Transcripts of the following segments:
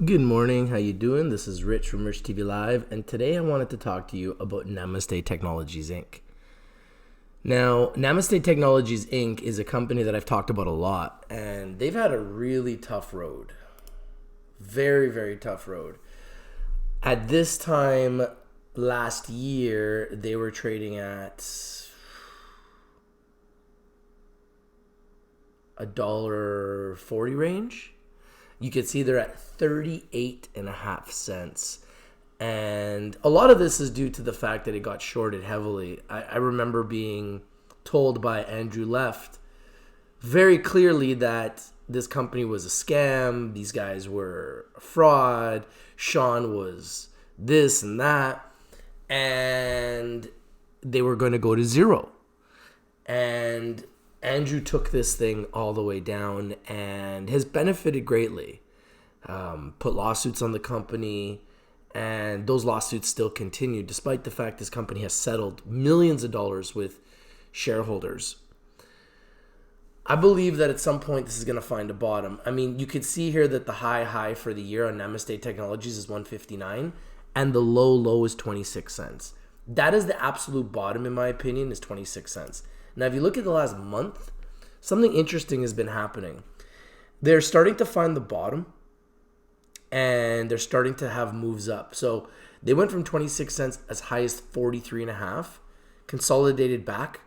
Good morning, how you doing? This is Rich from Rich TV Live, and today I wanted to talk to you about Namaste Technologies Inc. Now, Namaste Technologies Inc. is a company that I've talked about a lot, and they've had a really tough road. Very, very tough road. At this time last year, they were trading at $1.40 range. You can see they're at 38.5 cents. And a lot of this is due to the fact that it got shorted heavily. I remember being told by Andrew Left very clearly that this company was a scam. These guys were a fraud. Sean was this and that. And they were going to go to zero. And Andrew took this thing all the way down and has benefited greatly. Put lawsuits on the company, and those lawsuits still continue, despite the fact this company has settled millions of dollars with shareholders. I believe that at some point this is going to find a bottom. I mean, you could see here that the high for the year on Namaste Technologies is 159, and the low is 26 cents. That is the absolute bottom, in my opinion, is 26 cents. Now, if you look at the last month, something interesting has been happening. They're starting to find the bottom, and they're starting to have moves up. So they went from 26 cents as high as 43.5, consolidated back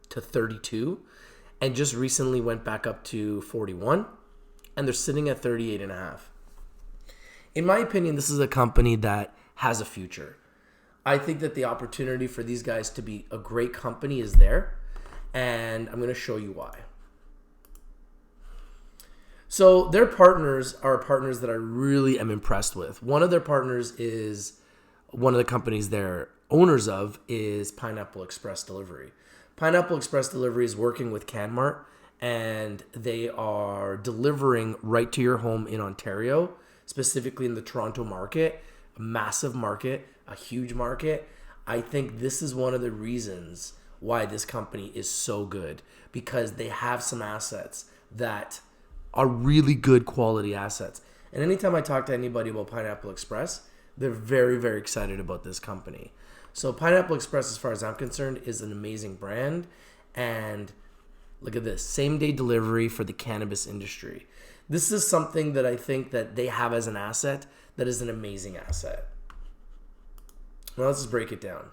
to 32, and just recently went back up to 41, and they're sitting at 38.5. In my opinion, this is a company that has a future. I think that the opportunity for these guys to be a great company is there, and I'm going to show you why. So their partners are partners that I really am impressed with. One of their partners is one of the companies they're owners of is Pineapple Express Delivery. Pineapple Express Delivery is working with CanMart, and they are delivering right to your home in Ontario, specifically in the Toronto market, a massive market, a huge market. I think this is one of the reasons why this company is so good, because they have some assets that are really good quality assets. And anytime I talk to anybody about Pineapple Express, they're very, very excited about this company. So Pineapple Express, as far as I'm concerned, is an amazing brand. And look at this, same day delivery for the cannabis industry. This is something that I think that they have as an asset that is an amazing asset. Now let's just break it down.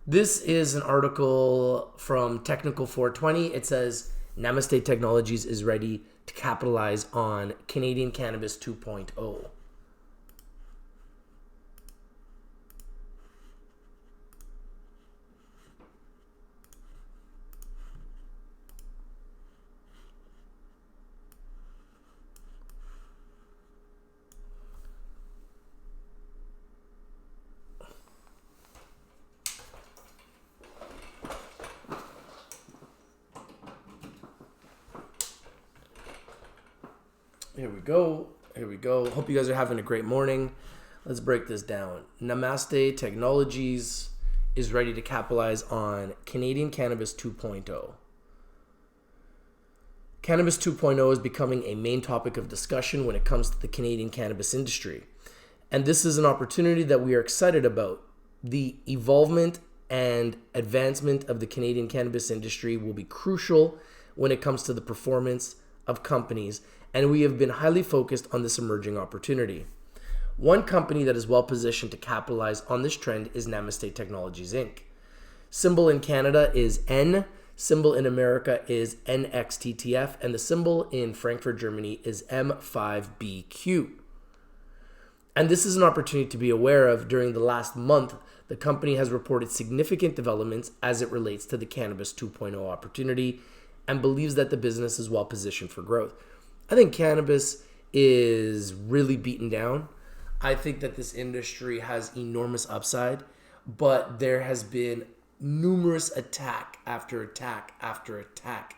This is an article from Technical 420. It says, Namaste Technologies is ready to capitalize on Canadian Cannabis 2.0. Here we go. Hope you guys are having a great morning. Let's break this down. Namaste Technologies is ready to capitalize on Canadian Cannabis 2.0. Cannabis 2.0 is becoming a main topic of discussion when it comes to the Canadian cannabis industry. And this is an opportunity that we are excited about. The evolvement and advancement of the Canadian cannabis industry will be crucial when it comes to the performance of companies, and we have been highly focused on this emerging opportunity. One company that is well positioned to capitalize on this trend is Namaste Technologies Inc. Symbol in Canada is N, symbol in America is NXTTF, and the symbol in Frankfurt, Germany is M5BQ. And this is an opportunity to be aware of. During the last month, the company has reported significant developments as it relates to the Cannabis 2.0 opportunity and believes that the business is well positioned for growth. I think cannabis is really beaten down. I think that this industry has enormous upside, but there has been numerous attack after attack after attack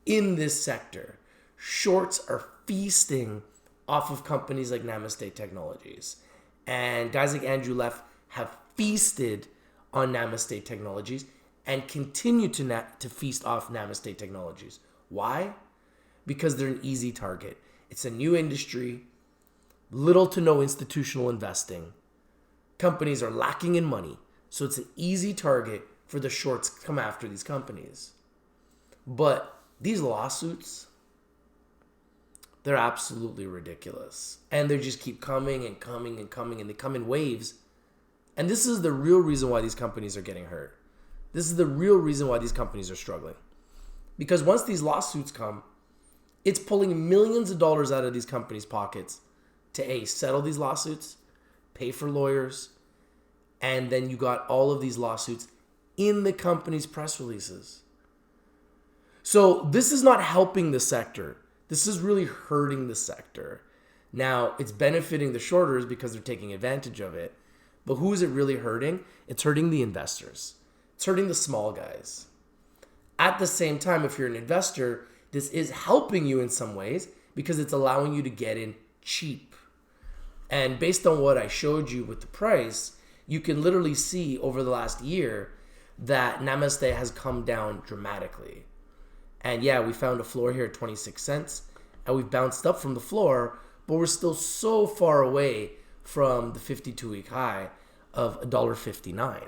in this sector. Shorts are feasting off of companies like Namaste Technologies. And guys like Andrew Left have feasted on Namaste Technologies and continue to feast off Namaste Technologies. Why? Because they're an easy target. It's a new industry, little to no institutional investing. Companies are lacking in money, so it's an easy target for the shorts to come after these companies. But these lawsuits, they're absolutely ridiculous. And they just keep coming and coming and coming, and they come in waves. And this is the real reason why these companies are getting hurt. This is the real reason why these companies are struggling. Because once these lawsuits come, it's pulling millions of dollars out of these companies' pockets to settle these lawsuits, pay for lawyers, and then you got all of these lawsuits in the company's press releases. So this is not helping the sector. This is really hurting the sector. Now, it's benefiting the shorters because they're taking advantage of it. But who is it really hurting? It's hurting the investors. It's hurting the small guys. At the same time, if you're an investor, this is helping you in some ways because it's allowing you to get in cheap. And based on what I showed you with the price, you can literally see over the last year that Namaste has come down dramatically. And yeah, we found a floor here at 26 cents, and we've bounced up from the floor, but we're still so far away from the 52-week high of $1.59.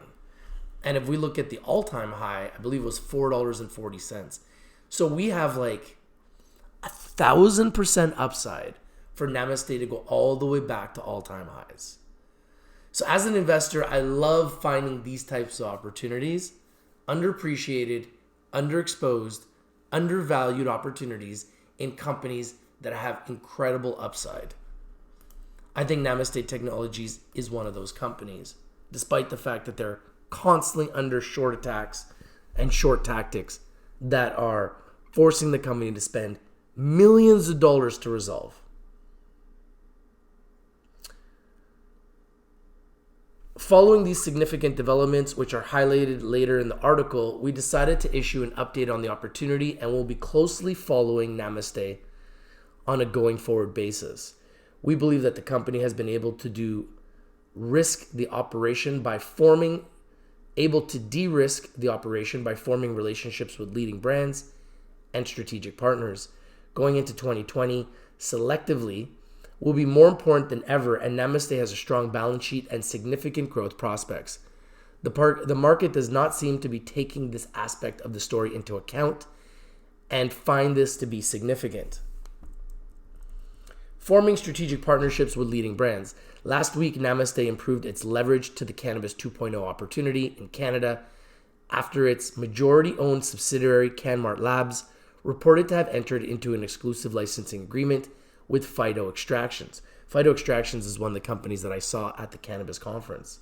And if we look at the all-time high, I believe it was $4.40. So we have like 1,000% upside for Namaste to go all the way back to all-time highs. So as an investor, I love finding these types of opportunities, underappreciated, underexposed, undervalued opportunities in companies that have incredible upside. I think Namaste Technologies is one of those companies, despite the fact that they're constantly under short attacks and short tactics that are forcing the company to spend millions of dollars to resolve. Following these significant developments, which are highlighted later in the article, we decided to issue an update on the opportunity and will be closely following Namaste on a going forward basis. We believe that the company has been able to de-risk the operation by forming relationships with leading brands and strategic partners. Going into 2020, selectively will be more important than ever, and Namaste has a strong balance sheet and significant growth prospects. The market does not seem to be taking this aspect of the story into account and find this to be significant. Forming strategic partnerships with leading brands. Last week, Namaste improved its leverage to the Cannabis 2.0 opportunity in Canada after its majority-owned subsidiary, Canmart Labs, reported to have entered into an exclusive licensing agreement with Phyto Extractions. Phyto Extractions is one of the companies that I saw at the Cannabis conference.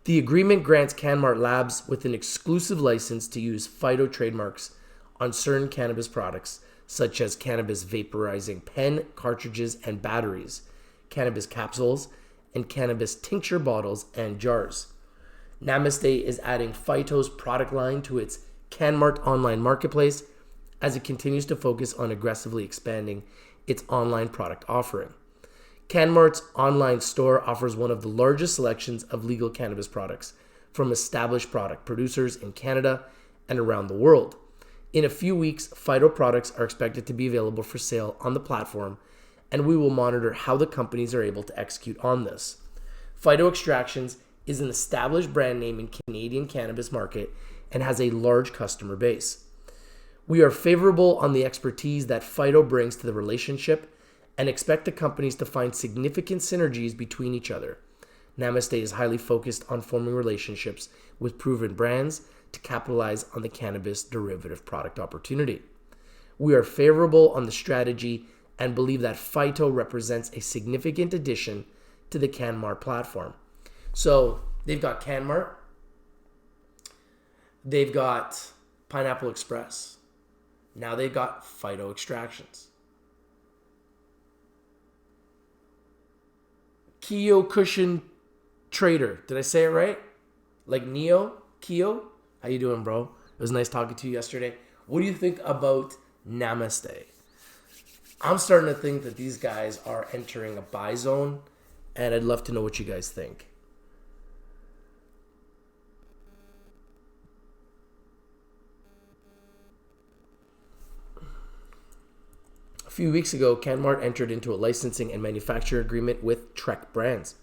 The agreement grants Canmart Labs with an exclusive license to use Phyto trademarks on certain cannabis products, such as cannabis vaporizing pen, cartridges, and batteries, cannabis capsules, and cannabis tincture bottles and jars. Namaste is adding Phyto's product line to its Canmart online marketplace as it continues to focus on aggressively expanding its online product offering. Canmart's online store offers one of the largest selections of legal cannabis products from established product producers in Canada and around the world. In a few weeks, Phyto products are expected to be available for sale on the platform, and we will monitor how the companies are able to execute on this. Phyto Extractions is an established brand name in Canadian cannabis market and has a large customer base. We are favorable on the expertise that Phyto brings to the relationship and expect the companies to find significant synergies between each other. Namaste is highly focused on forming relationships with proven brands to capitalize on the cannabis derivative product opportunity. We are favorable on the strategy and believe that Phyto represents a significant addition to the Canmart platform. So they've got Canmart, they've got Pineapple Express, now they've got Phyto Extractions. Keo Cushion Trader, did I say it right? Like Neo? Keo? How you doing, bro? It was nice talking to you yesterday. What do you think about Namaste? I'm starting to think that these guys are entering a buy zone, and I'd love to know what you guys think. few weeks ago, Canmart entered into a licensing and manufacturing agreement with Trek Brands.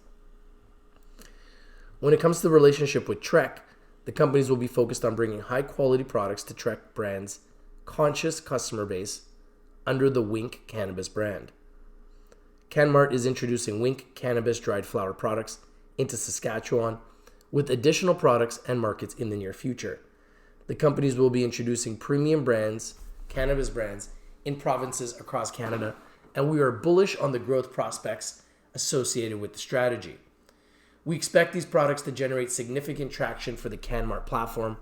When it comes to the relationship with Trek, the companies will be focused on bringing high-quality products to Trek Brands' conscious customer base under the Wink Cannabis brand. Canmart is introducing Wink Cannabis dried flower products into Saskatchewan, with additional products and markets in the near future. The companies will be introducing premium brands, cannabis brands, in provinces across Canada, and we are bullish on the growth prospects associated with the strategy. We expect these products to generate significant traction for the Canmart platform,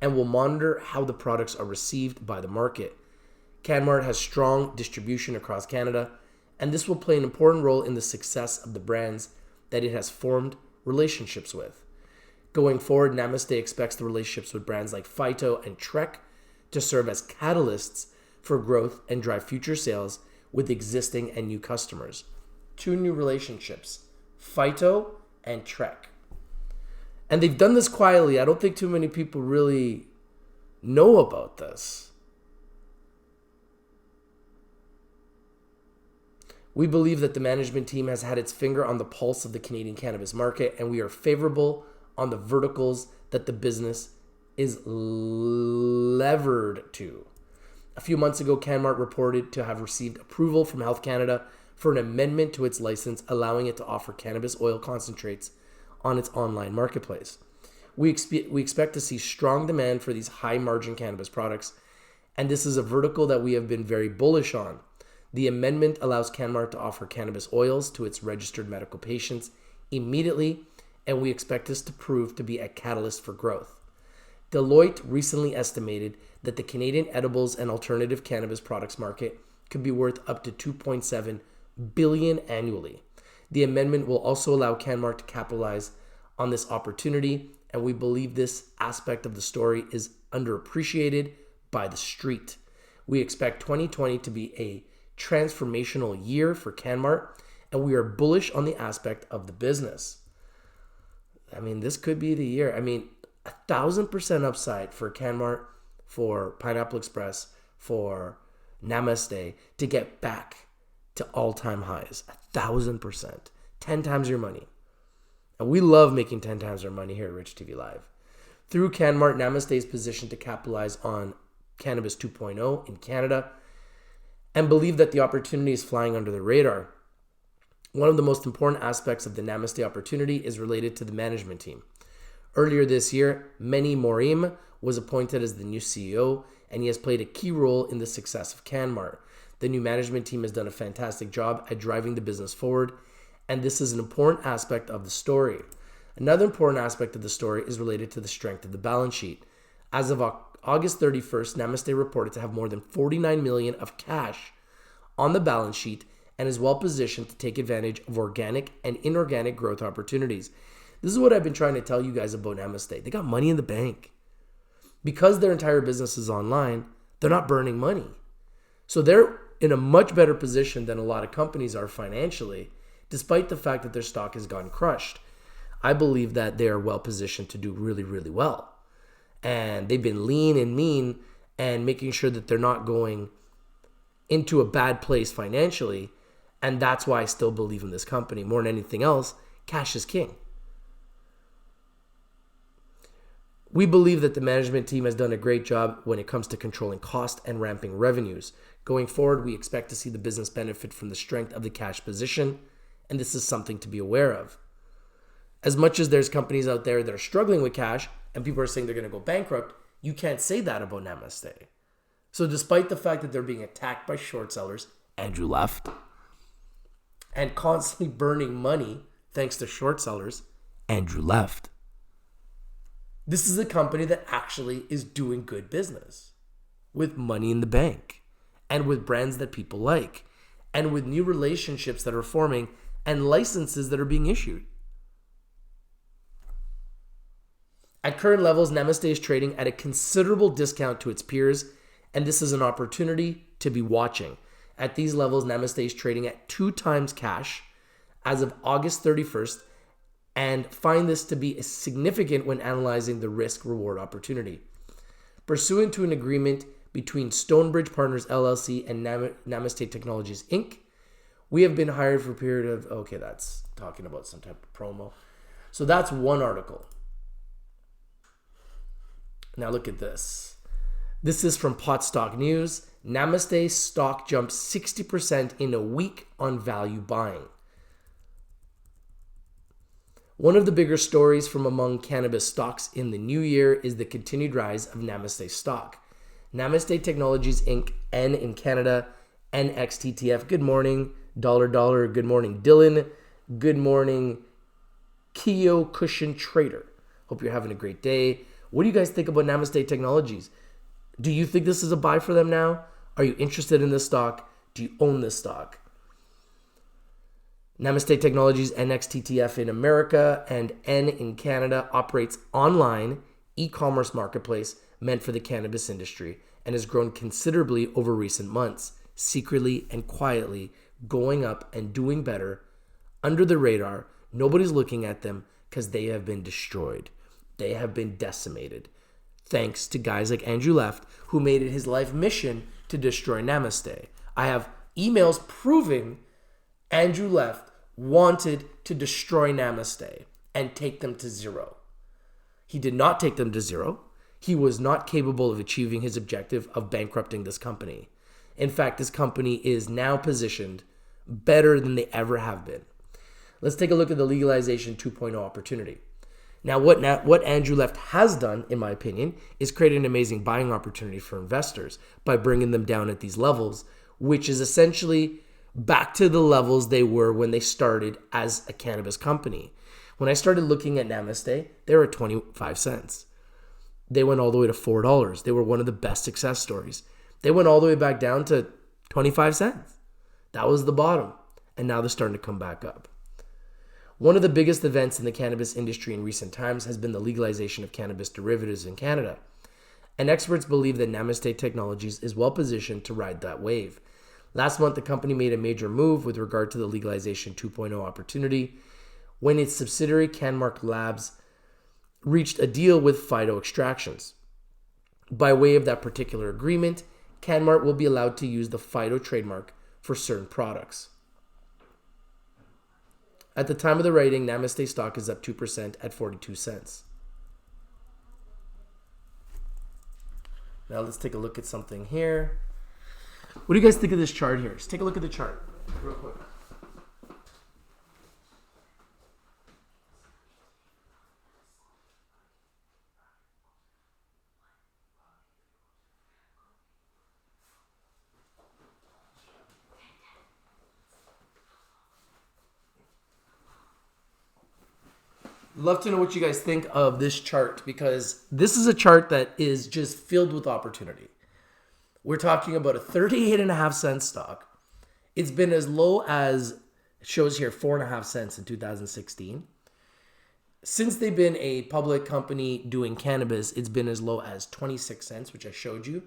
and will monitor how the products are received by the market. Canmart has strong distribution across Canada, and this will play an important role in the success of the brands that it has formed relationships with. Going forward, Namaste expects the relationships with brands like Phyto and Trek to serve as catalysts for growth and drive future sales with existing and new customers. 2 new relationships, Phyto and Trek. And they've done this quietly. I don't think too many people really know about this. We believe that the management team has had its finger on the pulse of the Canadian cannabis market, and we are favorable on the verticals that the business is levered to. A few months ago, Canmart reported to have received approval from Health Canada for an amendment to its license, allowing it to offer cannabis oil concentrates on its online marketplace. We expect to see strong demand for these high-margin cannabis products, and this is a vertical that we have been very bullish on. The amendment allows Canmart to offer cannabis oils to its registered medical patients immediately, and we expect this to prove to be a catalyst for growth. Deloitte recently estimated that the Canadian edibles and alternative cannabis products market could be worth up to $2.7 billion annually. The amendment will also allow Canmart to capitalize on this opportunity, and we believe this aspect of the story is underappreciated by the street. We expect 2020 to be a transformational year for Canmart, and we are bullish on the aspect of the business. I mean, this could be the year. I mean, 1,000% upside for Canmart, for Pineapple Express, for Namaste to get back to all-time highs. 1,000%. 10 times your money. And we love making 10 times our money here at Rich TV Live. Through Canmart, Namaste is positioned to capitalize on Cannabis 2.0 in Canada and believe that the opportunity is flying under the radar. One of the most important aspects of the Namaste opportunity is related to the management team. Earlier this year, Meni Morim was appointed as the new CEO, and he has played a key role in the success of Canmart. The new management team has done a fantastic job at driving the business forward, and this is an important aspect of the story. Another important aspect of the story is related to the strength of the balance sheet. As of August 31st, Namaste reported to have more than $49 million of cash on the balance sheet and is well positioned to take advantage of organic and inorganic growth opportunities. This is what I've been trying to tell you guys about Namaste. They got money in the bank. Because their entire business is online, they're not burning money. So they're in a much better position than a lot of companies are financially, despite the fact that their stock has gotten crushed. I believe that they are well positioned to do really, really well. And they've been lean and mean and making sure that they're not going into a bad place financially. And that's why I still believe in this company. More than anything else, cash is king. We believe that the management team has done a great job when it comes to controlling cost and ramping revenues. Going forward, we expect to see the business benefit from the strength of the cash position, and this is something to be aware of. As much as there's companies out there that are struggling with cash and people are saying they're going to go bankrupt, you can't say that about Namaste. So despite the fact that they're being attacked by short sellers, Andrew left, and constantly burning money thanks to short sellers, Andrew left. This is a company that actually is doing good business with money in the bank and with brands that people like and with new relationships that are forming and licenses that are being issued. At current levels, Namaste is trading at a considerable discount to its peers, and this is an opportunity to be watching. At these levels, Namaste is trading at 2 times cash as of August 31st, and find this to be significant when analyzing the risk-reward opportunity. Pursuant to an agreement between Stonebridge Partners LLC and Namaste Technologies Inc. We have been hired for a period of, okay, that's talking about some type of promo. So that's one article. Now look at this. This is from Pot Stock News. Namaste stock jumps 60% in a week on value buying. One of the bigger stories from among cannabis stocks in the new year is the continued rise of Namaste stock. Namaste Technologies Inc. N in Canada, NXTTF. Good morning, Dollar. Good morning, Dylan. Good morning, Keo Cushion Trader. Hope you're having a great day. What do you guys think about Namaste Technologies? Do you think this is a buy for them now? Are you interested in this stock? Do you own this stock? Namaste Technologies, NXTTF in America and N in Canada, operates online e-commerce marketplace meant for the cannabis industry and has grown considerably over recent months, secretly and quietly going up and doing better under the radar. Nobody's looking at them because they have been destroyed. They have been decimated. Thanks to guys like Andrew Left, who made it his life mission to destroy Namaste. I have emails proving Andrew Left wanted to destroy Namaste and take them to zero. He did not take them to zero. He was not capable of achieving his objective of bankrupting this company. In fact, this company is now positioned better than they ever have been. Let's take a look at the legalization 2.0 opportunity. Now, what Andrew Left has done, in my opinion, is create an amazing buying opportunity for investors by bringing them down at these levels, which is essentially back to the levels they were when they started as a cannabis company. When I started looking at Namaste, they were at 25 cents. They went all the way to $4. They were one of the best success stories. They went all the way back down to 25 cents. That was the bottom. And now they're starting to come back up. One of the biggest events in the cannabis industry in recent times has been the legalization of cannabis derivatives in Canada. And experts believe that Namaste Technologies is well positioned to ride that wave. Last month, the company made a major move with regard to the legalization 2.0 opportunity when its subsidiary Canmark Labs reached a deal with Phyto Extractions. By way of that particular agreement, Canmark will be allowed to use the Phyto trademark for certain products. At the time of the writing, Namaste stock is up 2% at 42 cents. Now let's take a look at something here. What do you guys think of this chart here? Let's take a look at the chart real quick. Love to know what you guys think of this chart, because this is a chart that is just filled with opportunity. We're talking about a 38.5 cent stock. It's been as low as, it shows here, 4.5 cents in 2016. Since they've been a public company doing cannabis, it's been as low as 26 cents, which I showed you.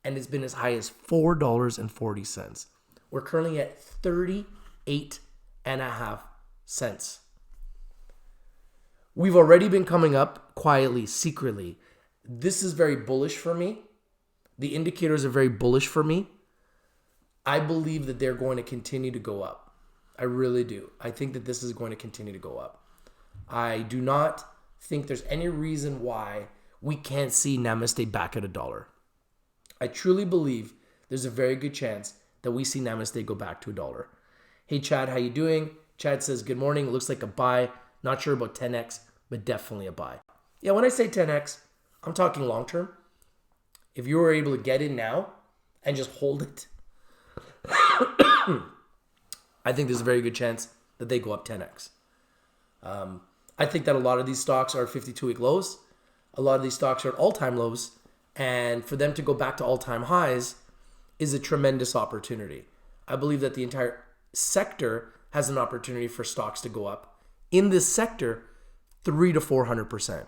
And it's been as high as $4.40. We're currently at 38.5 cents. We've already been coming up quietly, secretly. This is very bullish for me. The indicators are very bullish for me. I believe that they're going to continue to go up. I really do. I think that this is going to continue to go up. I do not think there's any reason why we can't see Namaste back at $1. I truly believe there's a very good chance that we see Namaste go back to $1. Hey, Chad, how you doing? Chad says, good morning. It looks like a buy. Not sure about 10x, but definitely a buy. Yeah, when I say 10x, I'm talking long term. If you were able to get in now and just hold it, I think there's a very good chance that they go up 10x. I think that a lot of these stocks are 52-week lows. A lot of these stocks are at all-time lows. And for them to go back to all-time highs is a tremendous opportunity. I believe that the entire sector has an opportunity for stocks to go up. In this sector, 300 to 400%.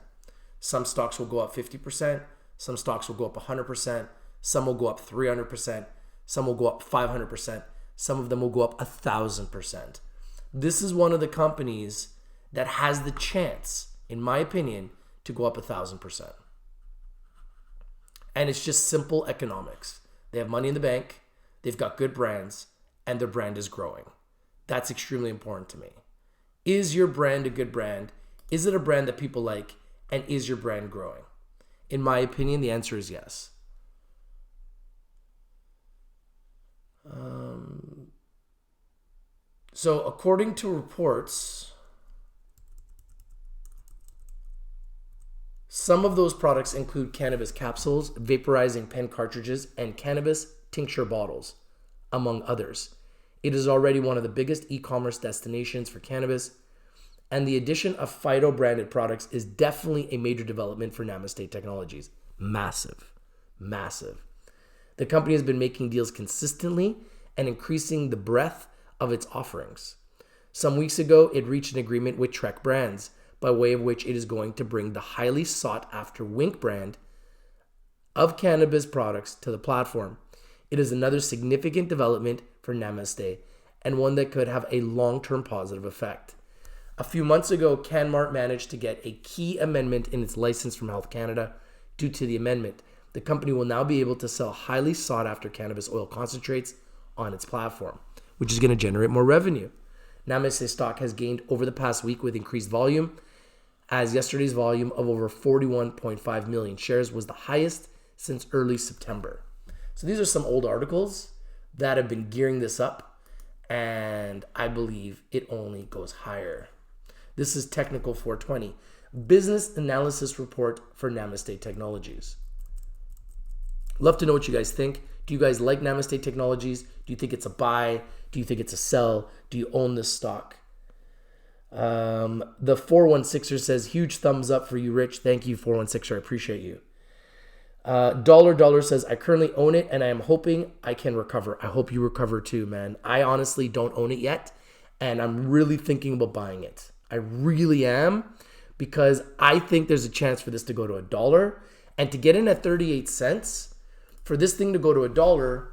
Some stocks will go up 50%. Some stocks will go up 100%. Some will go up 300%. Some will go up 500%. Some of them will go up 1,000%. This is one of the companies that has the chance, in my opinion, to go up 1,000%. And it's just simple economics. They have money in the bank, they've got good brands, and their brand is growing. That's extremely important to me. Is your brand a good brand? Is it a brand that people like? And is your brand growing? In my opinion, the answer is yes. So according to reports, some of those products include cannabis capsules, vaporizing pen cartridges, and cannabis tincture bottles, among others. It is already one of the biggest e-commerce destinations for cannabis, and the addition of Phyto branded products is definitely a major development for Namaste Technologies. Massive, massive. The company has been making deals consistently and increasing the breadth of its offerings. Some weeks ago, it reached an agreement with Trek Brands, by way of which it is going to bring the highly sought after Wink brand of cannabis products to the platform. It is another significant development for Namaste and one that could have a long-term positive effect. A few months ago, CanMart managed to get a key amendment in its license from Health Canada. Due to the amendment, the company will now be able to sell highly sought after cannabis oil concentrates on its platform, which is going to generate more revenue. Namaste stock has gained over the past week with increased volume, as yesterday's volume of over 41.5 million shares was the highest since early September. So these are some old articles that have been gearing this up, and I believe it only goes higher. This is Technical 420, business analysis report for Namaste Technologies. Love to know what you guys think. Do you guys like Namaste Technologies? Do you think it's a buy? Do you think it's a sell? Do you own this stock? The 416er says, huge thumbs up for you, Rich. Thank you, 416er. I appreciate you. Dollar says, I currently own it and I am hoping I can recover. I hope you recover too, man. I honestly don't own it yet, and I'm really thinking about buying it. I really am, because I think there's a chance for this to go to $1, and to get in at 38 cents, for this thing to go to $1,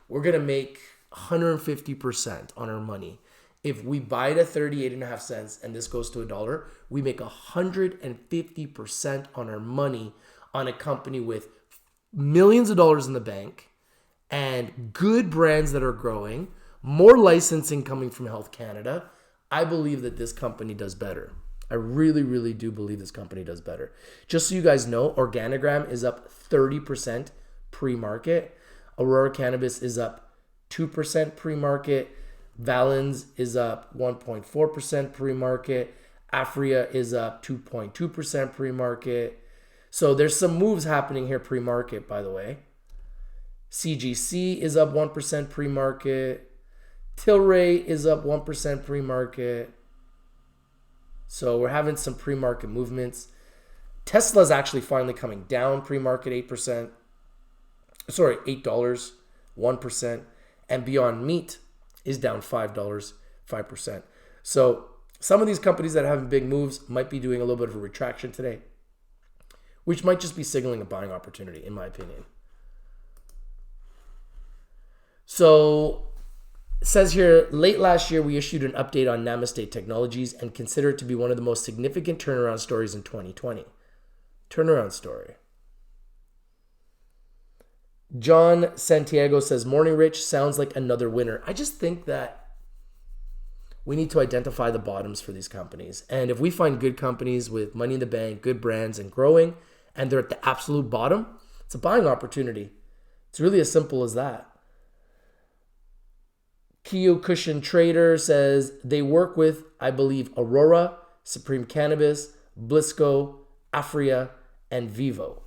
we're going to make 150% on our money. If we buy it at 38.5 cents and this goes to $1, we make 150% on our money on a company with millions of dollars in the bank and good brands that are growing, more licensing coming from Health Canada. I believe that this company does better. I really, really do believe this company does better. Just so you guys know, Organigram is up 30% pre-market. Aurora Cannabis is up 2% pre-market. Valens is up 1.4% pre-market. Afria is up 2.2% pre-market. So there's some moves happening here pre-market, by the way. CGC is up 1% pre-market. Tilray is up 1% pre-market. So we're having some pre-market movements. Tesla's actually finally coming down pre-market 8%. Sorry, $8, 1%. And Beyond Meat is down $5, 5%. So some of these companies that are having big moves might be doing a little bit of a retraction today, which might just be signaling a buying opportunity, in my opinion. So it says here, late last year, we issued an update on Namaste Technologies and consider it to be one of the most significant turnaround stories in 2020. Turnaround story. John Santiago says, morning, Rich. Sounds like another winner. I just think that we need to identify the bottoms for these companies. And if we find good companies with money in the bank, good brands, and growing, and they're at the absolute bottom, it's a buying opportunity. It's really as simple as that. Kyokushin Trader says they work with, I believe, Aurora, Supreme Cannabis, Blisco, Afria, and Vivo.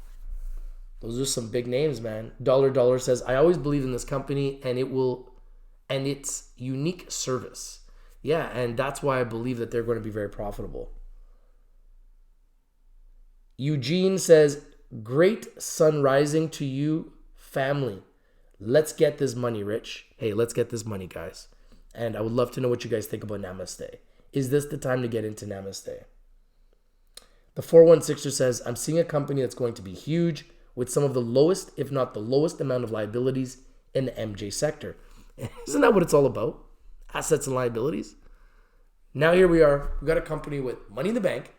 Those are some big names, man. Dollar says, I always believe in this company and its unique service. Yeah, and that's why I believe that they're going to be very profitable. Eugene says, great sun rising to you, family. Let's get this money, Rich. Hey, let's get this money, guys. And I would love to know what you guys think about Namaste. Is this the time to get into Namaste? The 416er says, I'm seeing a company that's going to be huge with some of the lowest, if not the lowest amount of liabilities in the MJ sector. Isn't that what it's all about? Assets and liabilities. Now here we are. We've got a company with money in the bank,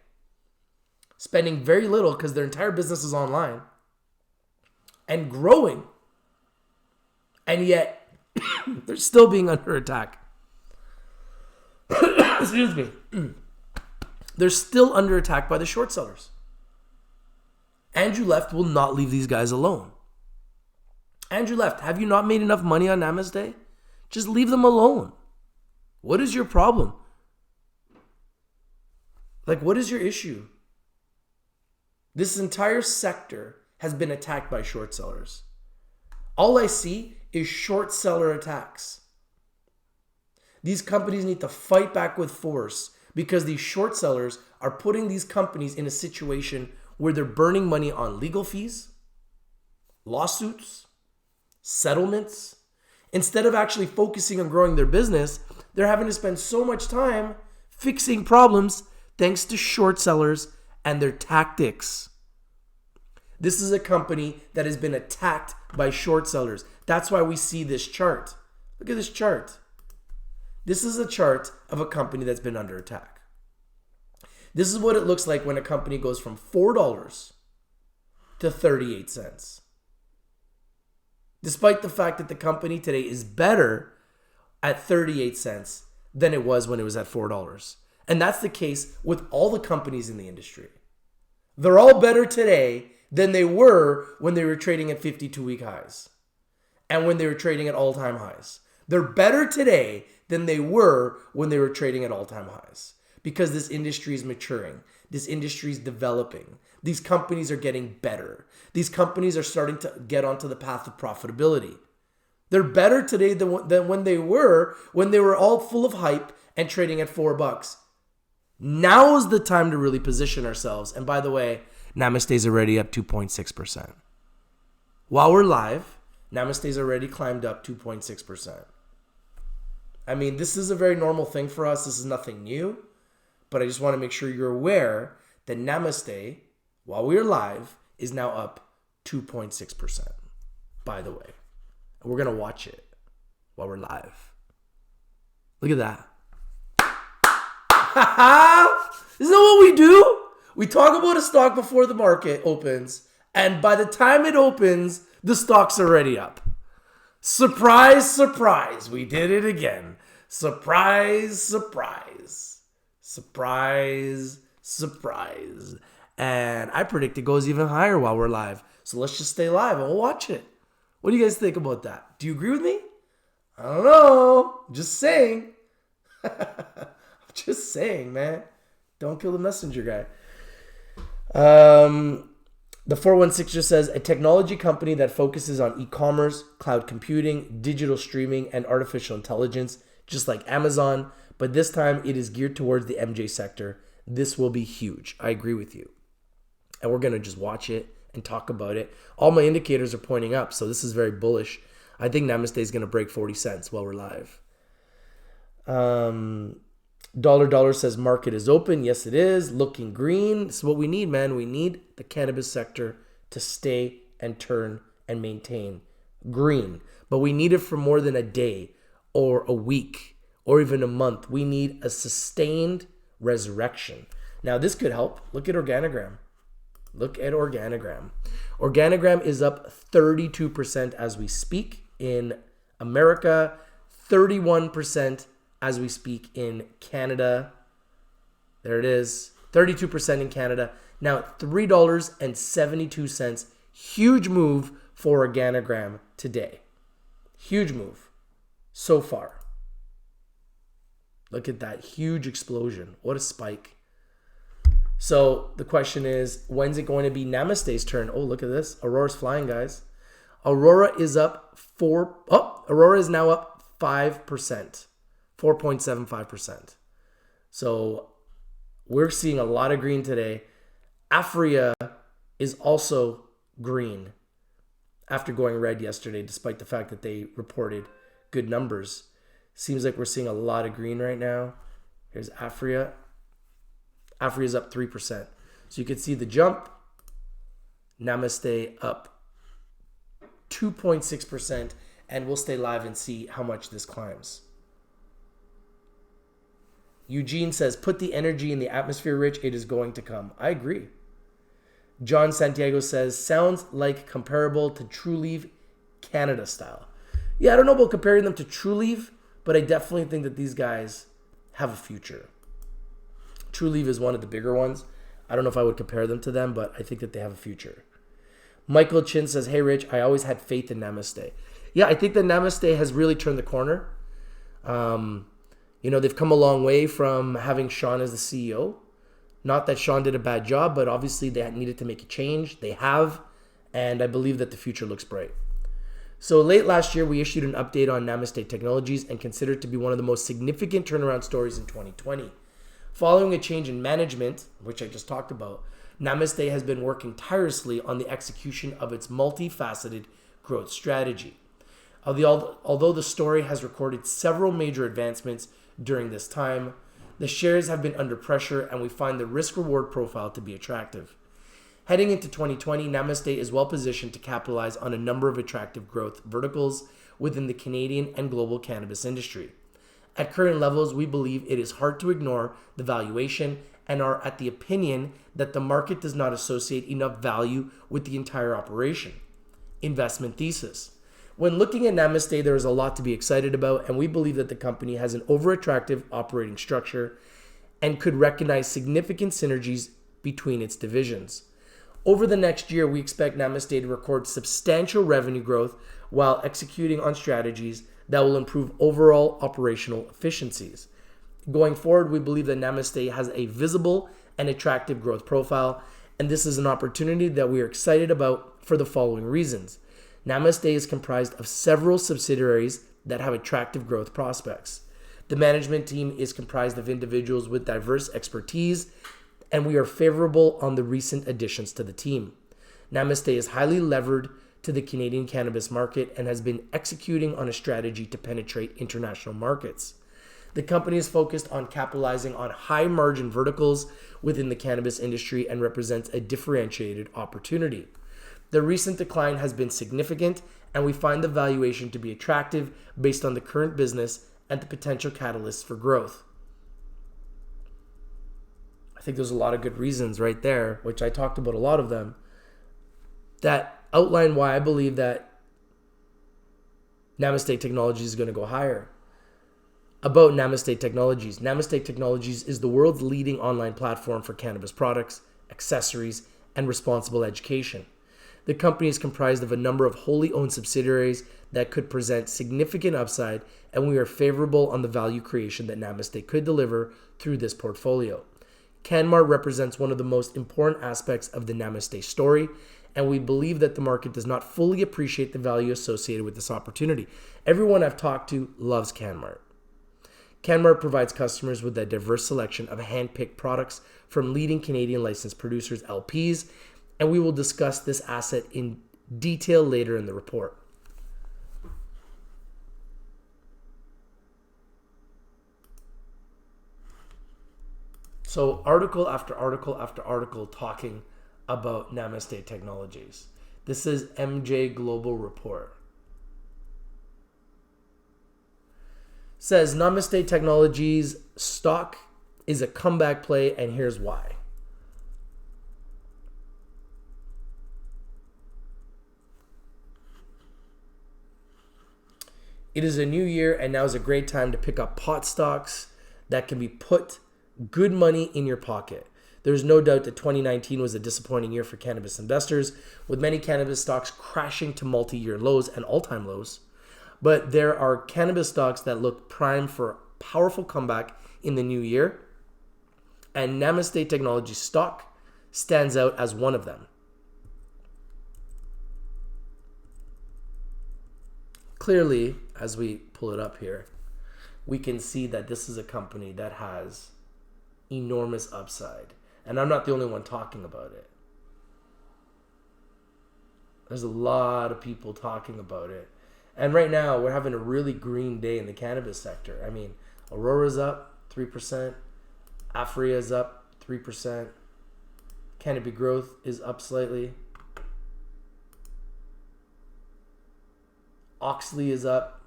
spending very little because their entire business is online, and growing. And yet, they're still being under attack. Excuse me. They're still under attack by the short sellers. Andrew Left will not leave these guys alone. Andrew Left, have you not made enough money on Namaste? Just leave them alone. What is your problem? Like, what is your issue? This entire sector has been attacked by short sellers. All I see is short seller attacks. These companies need to fight back with force because these short sellers are putting these companies in a situation where they're burning money on legal fees, lawsuits, settlements. Instead of actually focusing on growing their business, they're having to spend so much time fixing problems thanks to short sellers and their tactics. This is a company that has been attacked by short sellers. That's why we see this chart. Look at this chart. This is a chart of a company that's been under attack. This is what it looks like when a company goes from $4 to 38 cents. Despite the fact that the company today is better at 38 cents than it was when it was at $4. And that's the case with all the companies in the industry. They're all better today than they were when they were trading at 52-week highs and when they were trading at all-time highs. They're better today than they were when they were trading at all-time highs because this industry is maturing. This industry is developing. These companies are getting better. These companies are starting to get onto the path of profitability. They're better today than when they were all full of hype and trading at $4. Now is the time to really position ourselves. And by the way, Namaste's already up 2.6%. While we're live, Namaste's already climbed up 2.6%. I mean, this is a very normal thing for us. This is nothing new. But I just want to make sure you're aware that Namaste, while we're live, is now up 2.6%. By the way. And we're going to watch it while we're live. Look at that. Isn't that what we do? We talk about a stock before the market opens, and by the time it opens, the stock's already up. Surprise, surprise. We did it again. Surprise, surprise. Surprise, surprise. And I predict it goes even higher while we're live. So let's just stay live and we'll watch it. What do you guys think about that? Do you agree with me? I don't know. Just saying. Just saying, man. Don't kill the messenger guy. The 416 just says, a technology company that focuses on e-commerce, cloud computing, digital streaming, and artificial intelligence, just like Amazon. But this time it is geared towards the MJ sector. This will be huge. I agree with you. And we're going to just watch it and talk about it. All my indicators are pointing up, so this is very bullish. I think Namaste is going to break 40 cents while we're live. Dollar says market is open. Yes, it is. Looking green. This is what we need, man. We need the cannabis sector to stay and turn and maintain green. But we need it for more than a day or a week or even a month. We need a sustained resurrection. Now, this could help. Look at Organigram. Look at Organigram. Organigram is up 32% as we speak in America, 31% as we speak in Canada. There it is. 32% in Canada. Now at $3.72. Huge move for Organigram today. Huge move so far. Look at that huge explosion. What a spike. So the question is, when's it going to be Namaste's turn? Oh, look at this. Aurora's flying, guys. Aurora is up Aurora is now up 5%. 4.75%. So we're seeing a lot of green today. Afria is also green after going red yesterday, despite the fact that they reported good numbers. Seems like we're seeing a lot of green right now. Here's Afria. Afria is up 3%. So you can see the jump. Namaste up 2.6%. And we'll stay live and see how much this climbs. Eugene says, put the energy in the atmosphere, Rich. It is going to come. I agree. John Santiago says, sounds like comparable to Trulieve Canada style. Yeah, I don't know about comparing them to Trulieve, but I definitely think that these guys have a future. Trulieve is one of the bigger ones. I don't know if I would compare them to them, but I think that they have a future. Michael Chin says, hey, Rich, I always had faith in Namaste. Yeah, I think that Namaste has really turned the corner. They've come a long way from having Sean as the CEO. Not that Sean did a bad job, but obviously they needed to make a change. They have, and I believe that the future looks bright. So late last year, we issued an update on Namaste Technologies and considered to be one of the most significant turnaround stories in 2020. Following a change in management, which I just talked about, Namaste has been working tirelessly on the execution of its multifaceted growth strategy. Although the story has recorded several major advancements during this time, the shares have been under pressure and we find the risk-reward profile to be attractive. Heading into 2020, Namaste is well positioned to capitalize on a number of attractive growth verticals within the Canadian and global cannabis industry. At current levels, we believe it is hard to ignore the valuation and are at the opinion that the market does not associate enough value with the entire operation. Investment thesis. When looking at Namaste, there is a lot to be excited about, and we believe that the company has an over-attractive operating structure and could recognize significant synergies between its divisions. Over the next year, we expect Namaste to record substantial revenue growth while executing on strategies that will improve overall operational efficiencies. Going forward, we believe that Namaste has a visible and attractive growth profile, and this is an opportunity that we are excited about for the following reasons. Namaste is comprised of several subsidiaries that have attractive growth prospects. The management team is comprised of individuals with diverse expertise, and we are favorable on the recent additions to the team. Namaste is highly levered to the Canadian cannabis market and has been executing on a strategy to penetrate international markets. The company is focused on capitalizing on high-margin verticals within the cannabis industry and represents a differentiated opportunity. The recent decline has been significant, and we find the valuation to be attractive based on the current business and the potential catalysts for growth. I think there's a lot of good reasons right there, which I talked about a lot of them, that outline why I believe that Namaste Technologies is going to go higher. About Namaste Technologies. Namaste Technologies is the world's leading online platform for cannabis products, accessories, and responsible education. The company is comprised of a number of wholly owned subsidiaries that could present significant upside, and we are favorable on the value creation that Namaste could deliver through this portfolio. Canmart represents one of the most important aspects of the Namaste story, and we believe that the market does not fully appreciate the value associated with this opportunity. Everyone I've talked to loves Canmart. Canmart provides customers with a diverse selection of hand-picked products from leading Canadian licensed producers, LPs, and we will discuss this asset in detail later in the report. So article after article after article talking about Namaste Technologies. This is MJ Global Report. Says Namaste Technologies stock is a comeback play, and here's why. It is a new year, and now is a great time to pick up pot stocks that can be put good money in your pocket. There's no doubt that 2019 was a disappointing year for cannabis investors, with many cannabis stocks crashing to multi-year lows and all-time lows. But there are cannabis stocks that look primed for a powerful comeback in the new year, and Namaste Technology stock stands out as one of them. Clearly, as we pull it up here, we can see that this is a company that has enormous upside. And I'm not the only one talking about it. There's a lot of people talking about it. And right now, we're having a really green day in the cannabis sector. I mean, Aurora's up 3%. Afria's up 3%. Canopy Growth is up slightly. Oxley is up.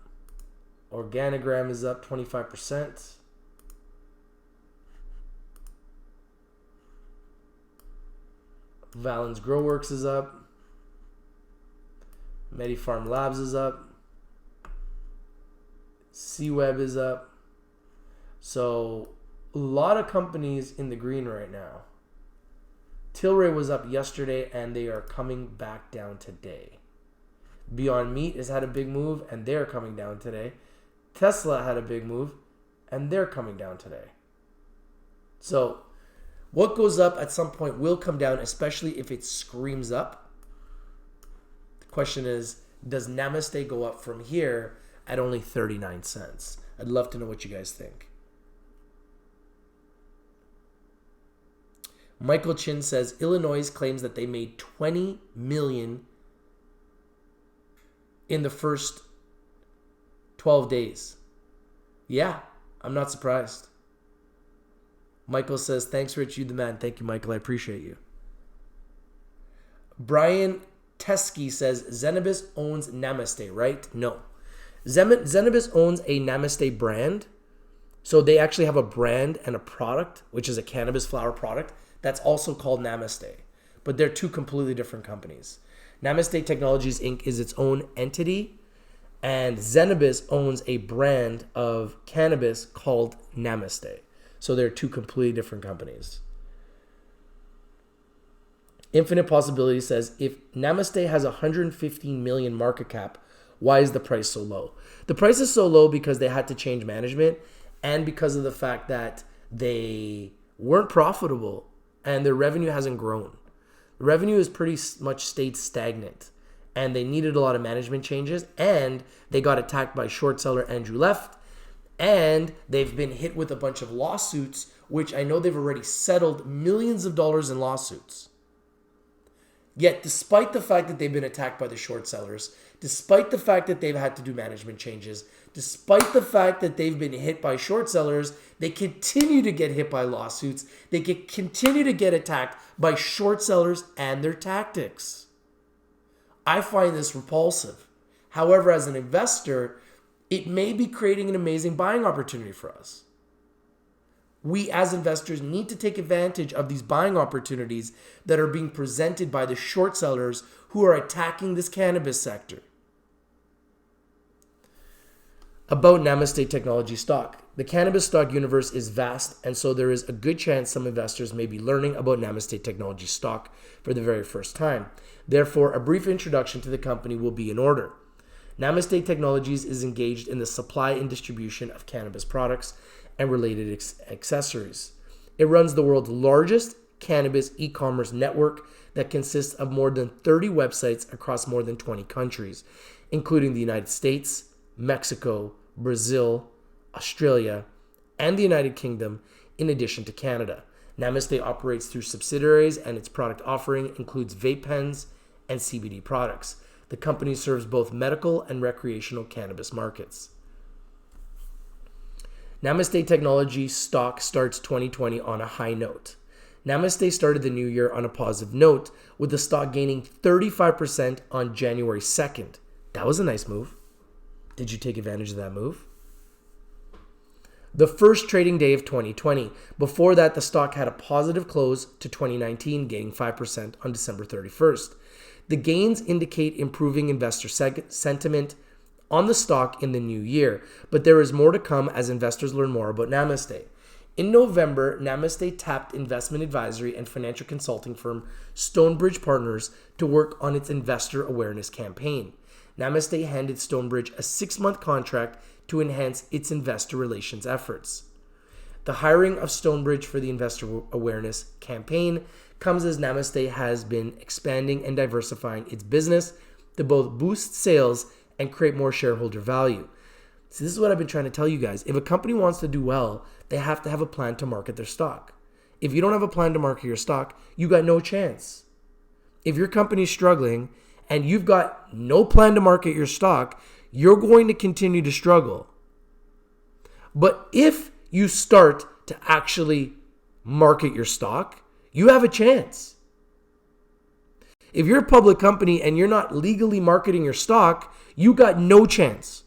Organigram is up 25%. Valens Growworks is up. MediPharm Labs is up. C-Web is up. So a lot of companies in the green right now. Tilray was up yesterday and they are coming back down today. Beyond Meat has had a big move and they're coming down today. Tesla had a big move and they're coming down today. So what goes up at some point will come down, especially if it screams up. The question is, does Namaste go up from here at only 39 cents? I'd love to know what you guys think. Michael Chin says, Illinois claims that they made $20 million in the first 12 days. Yeah, I'm not surprised. Michael says, thanks, Rich, you the man. Thank you, Michael. I appreciate you. Brian Teskey says, Zenabis owns Namaste, right? No. Zenabis owns a Namaste brand. So they actually have a brand and a product, which is a cannabis flower product, that's also called Namaste. But they're two completely different companies. Namaste Technologies, Inc. is its own entity, and Zenabis owns a brand of cannabis called Namaste. So they're two completely different companies. Infinite Possibility says, if Namaste has 115 million market cap, why is the price so low? The price is so low because they had to change management and because of the fact that they weren't profitable and their revenue hasn't grown. The revenue has pretty much stayed stagnant and they needed a lot of management changes and they got attacked by short seller Andrew Left and they've been hit with a bunch of lawsuits, which I know they've already settled millions of dollars in lawsuits. Yet, despite the fact that they've been attacked by the short sellers, despite the fact that they've had to do management changes, despite the fact that they've been hit by short sellers, they continue to get hit by lawsuits. They continue to get attacked by short sellers and their tactics. I find this repulsive. However, as an investor, it may be creating an amazing buying opportunity for us. We as investors need to take advantage of these buying opportunities that are being presented by the short sellers who are attacking this cannabis sector. About Namaste Technology stock. The cannabis stock universe is vast, and so there is a good chance some investors may be learning about Namaste Technology stock for the very first time. Therefore, a brief introduction to the company will be in order. Namaste Technologies is engaged in the supply and distribution of cannabis products and related accessories. It runs the world's largest cannabis e-commerce network that consists of more than 30 websites across more than 20 countries, including the United States, Mexico, Brazil, Australia, and the United Kingdom, in addition to Canada. Namaste operates through subsidiaries and its product offering includes vape pens and CBD products. The company serves both medical and recreational cannabis markets. Namaste Technology stock starts 2020 on a high note. Namaste started the new year on a positive note, with the stock gaining 35% on January 2nd. That was a nice move. Did you take advantage of that move? The first trading day of 2020. Before that, the stock had a positive close to 2019, gaining 5% on December 31st. The gains indicate improving investor sentiment on the stock in the new year, but there is more to come as investors learn more about Namaste. In November, Namaste tapped investment advisory and financial consulting firm Stonebridge Partners to work on its investor awareness campaign. Namaste handed Stonebridge a 6-month contract to enhance its investor relations efforts. The hiring of Stonebridge for the investor awareness campaign comes as Namaste has been expanding and diversifying its business to both boost sales and create more shareholder value. So this is what I've been trying to tell you guys. If a company wants to do well, they have to have a plan to market their stock. If you don't have a plan to market your stock, you got no chance. If your company's struggling and you've got no plan to market your stock, you're going to continue to struggle. But if you start to actually market your stock, you have a chance. If you're a public company and you're not legally marketing your stock, you got no chance.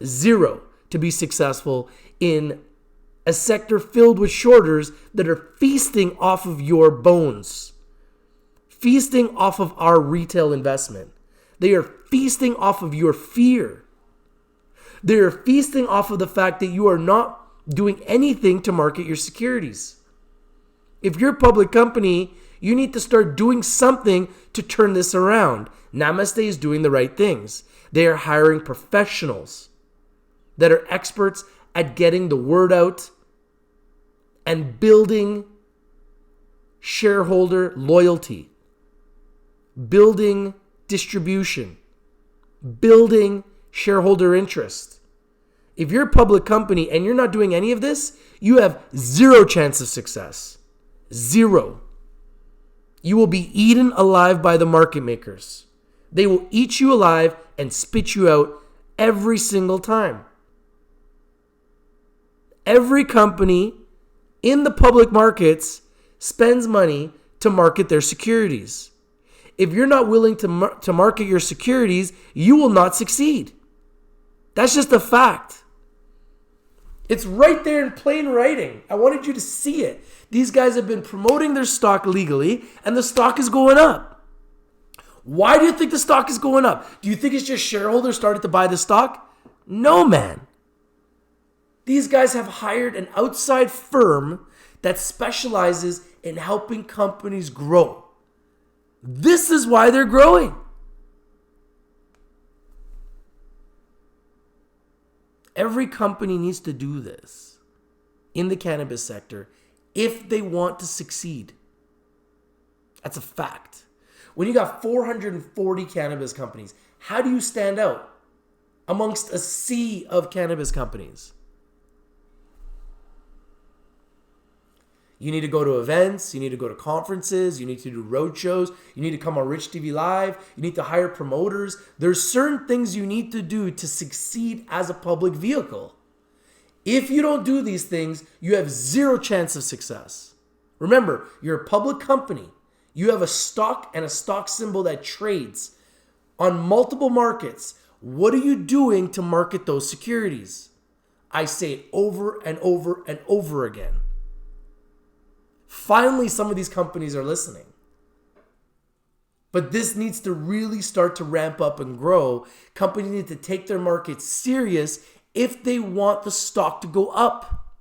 Zero to be successful in a sector filled with shorters that are feasting off of your bones. feasting off of our retail investment. They are feasting off of your fear. They are feasting off of the fact that you are not doing anything to market your securities. If you're a public company, you need to start doing something to turn this around. Namaste is doing the right things. They are hiring professionals that are experts at getting the word out and building shareholder loyalty, building distribution, building shareholder interest. If you're a public company and you're not doing any of this, you have zero chance of success. Zero. You will be eaten alive by the market makers. They will eat you alive and spit you out every single time. Every company in the public markets spends money to market their securities. If you're not willing to market your securities, you will not succeed. That's just a fact. It's right there in plain writing. I wanted you to see it. These guys have been promoting their stock legally, and the stock is going up. Why do you think the stock is going up? Do you think it's just shareholders started to buy the stock? No, man. These guys have hired an outside firm that specializes in helping companies grow. This is why they're growing. Every company needs to do this in the cannabis sector if they want to succeed. That's a fact. When you got 440 cannabis companies, how do you stand out amongst a sea of cannabis companies? You need to go to events, you need to go to conferences, you need to do road shows, you need to come on Rich TV Live, you need to hire promoters. There's certain things you need to do to succeed as a public vehicle. If you don't do these things, you have zero chance of success. Remember, you're a public company. You have a stock and a stock symbol that trades on multiple markets. What are you doing to market those securities? I say it over and over and over again. Finally, some of these companies are listening. But this needs to really start to ramp up and grow. Companies need to take their market serious if they want the stock to go up.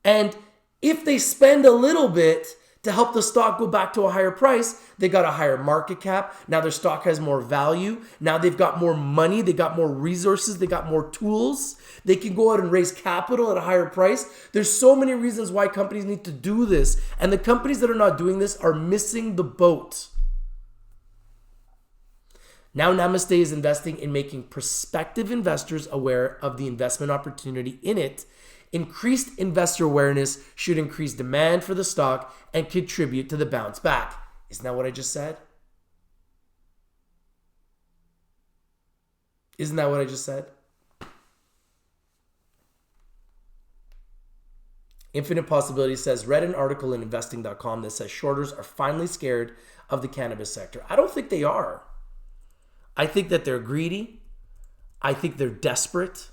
And if they spend a little bit to help the stock go back to a higher price, they got a higher market cap. Now their stock has more value. Now they've got more money. They got more resources. They got more tools. They can go out and raise capital at a higher price. There's so many reasons why companies need to do this. And the companies that are not doing this are missing the boat. Now Namaste is investing in making prospective investors aware of the investment opportunity in it. Increased investor awareness should increase demand for the stock and contribute to the bounce back. Isn't that what I just said? Isn't that what I just said? Infinite Possibility says, read an article in investing.com that says shorters are finally scared of the cannabis sector. I don't think they are. I think that they're greedy. I think they're desperate.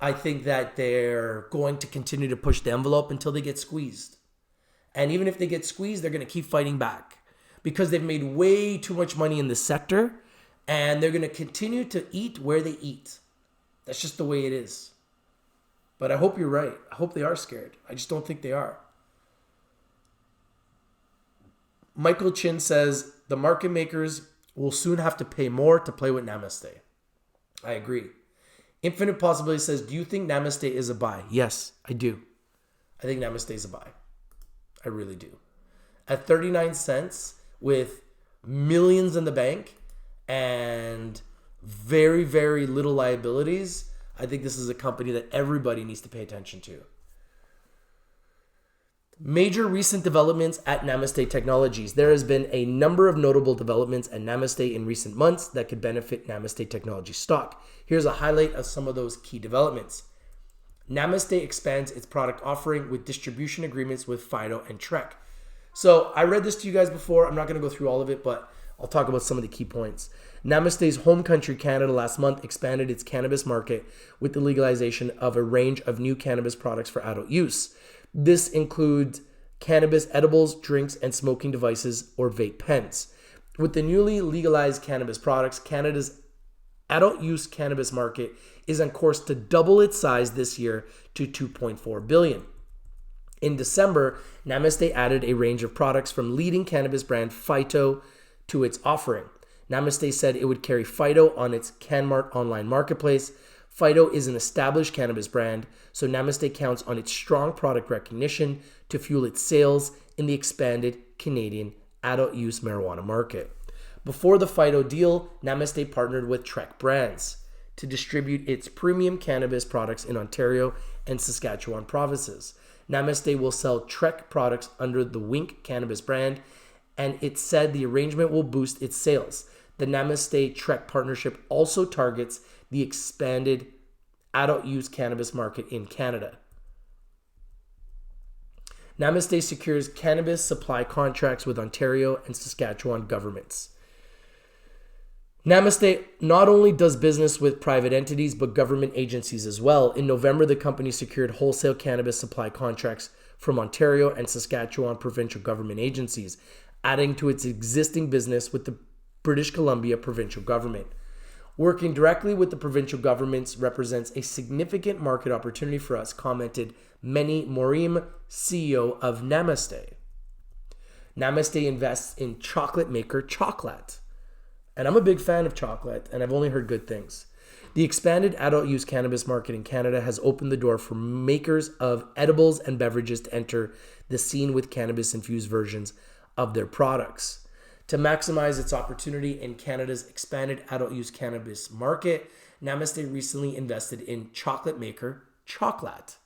I think that they're going to continue to push the envelope until they get squeezed. And even if they get squeezed, they're going to keep fighting back because they've made way too much money in this sector and they're going to continue to eat where they eat. That's just the way it is. But I hope you're right. I hope they are scared. I just don't think they are. Michael Chin says, the market makers will soon have to pay more to play with Namaste. I agree. Infinite Possibility says, do you think Namaste is a buy? Yes, I do. I think Namaste is a buy. I really do. At 39 cents with millions in the bank and very, very little liabilities, I think this is a company that everybody needs to pay attention to. Major recent developments at Namaste Technologies. There has been a number of notable developments at Namaste in recent months that could benefit Namaste Technology stock. Here's a highlight of some of those key developments. Namaste expands its product offering with distribution agreements with Phyto and Trek. So I read this to you guys before. I'm not going to go through all of it, but I'll talk about some of the key points. Namaste's home country, Canada, last month expanded its cannabis market with the legalization of a range of new cannabis products for adult use. This includes cannabis edibles, drinks, and smoking devices or vape pens. With the newly legalized cannabis products, Canada's adult use cannabis market is on course to double its size this year to $2.4 billion. In December, Namaste added a range of products from leading cannabis brand Phyto to its offering. Namaste said it would carry Phyto on its CanMart online marketplace. Phyto is an established cannabis brand, so Namaste counts on its strong product recognition to fuel its sales in the expanded Canadian adult use marijuana market. Before the Phyto deal, Namaste partnered with Trek Brands to distribute its premium cannabis products in Ontario and Saskatchewan provinces. Namaste will sell Trek products under the Wink Cannabis brand, and it said the arrangement will boost its sales. The Namaste Trek partnership also targets the expanded adult use cannabis market in Canada. Namaste secures cannabis supply contracts with Ontario and Saskatchewan governments. Namaste not only does business with private entities, but government agencies as well. In November, the company secured wholesale cannabis supply contracts from Ontario and Saskatchewan provincial government agencies, adding to its existing business with the British Columbia provincial government. Working directly with the provincial governments represents a significant market opportunity for us, commented Meni Morim, CEO of Namaste. Namaste invests in chocolate maker Choklat. And I'm a big fan of Choklat, and I've only heard good things. The expanded adult use cannabis market in Canada has opened the door for makers of edibles and beverages to enter the scene with cannabis-infused versions of their products. To maximize its opportunity in Canada's expanded adult use cannabis market, Namaste recently invested in chocolate maker Choklat,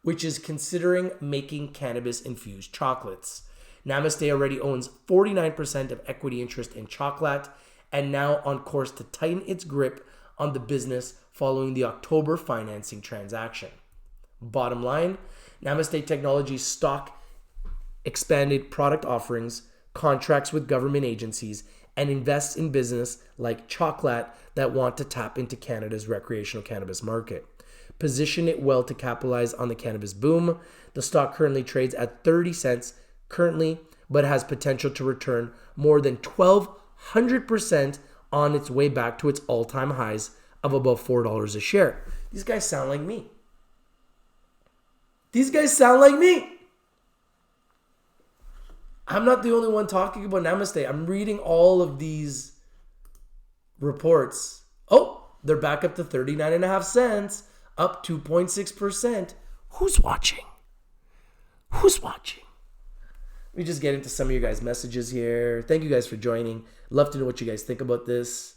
which is considering making cannabis-infused chocolates. Namaste already owns 49% of equity interest in Choklat, and now on course to tighten its grip on the business following the October financing transaction. Bottom line, Namaste Technologies stock expanded product offerings, contracts with government agencies, and invests in business like Choklat that want to tap into Canada's recreational cannabis market. Position it well to capitalize on the cannabis boom. The stock currently trades at 30 cents currently, but has potential to return more than 1,200% on its way back to its all-time highs of above $4 a share. These guys sound like me. I'm not the only one talking about Namaste. I'm reading all of these reports. Oh, they're back up to 39.5 cents, up 2.6%. Who's watching? Let me just get into some of you guys' messages here. Thank you guys for joining. Love to know what you guys think about this.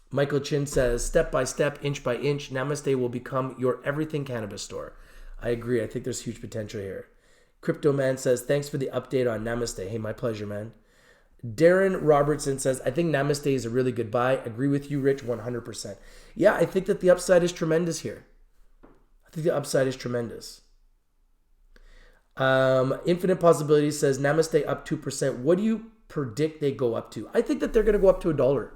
Michael Chin says, step by step, inch by inch, Namaste will become your everything cannabis store. I agree. I think there's huge potential here. Crypto Man says, thanks for the update on Namaste. Hey, my pleasure, man. Darren Robertson says, I think Namaste is a really good buy. Agree with you, Rich, 100%. Yeah, I think that the upside is tremendous here. Infinite Possibilities says, Namaste up 2%. What do you predict they go up to? I think that they're going to go up to $1.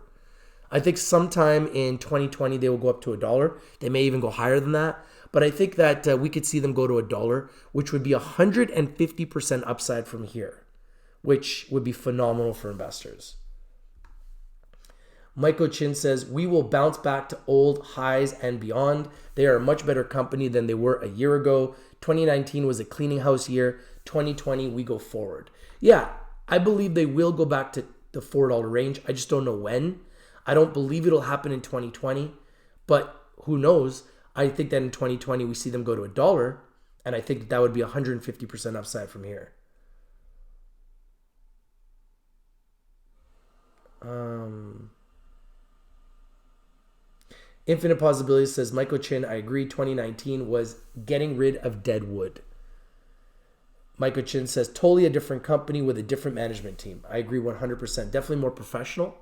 I think sometime in 2020 they will go up to $1. They may even go higher than that. But I think that we could see them go to $1, which would be 150% upside from here, which would be phenomenal for investors. Michael Chin says, we will bounce back to old highs and beyond. They are a much better company than they were a year ago. 2019 was a cleaning house year. 2020, we go forward. Yeah, I believe they will go back to the $4 range. I just don't know when. I don't believe it'll happen in 2020, but who knows? I think that in 2020, we see them go to $1, and I think that would be 150% upside from here. Infinite Possibilities says, Michael Chin, I agree, 2019 was getting rid of dead wood. Michael Chin says, totally a different company with a different management team. I agree 100%. Definitely more professional,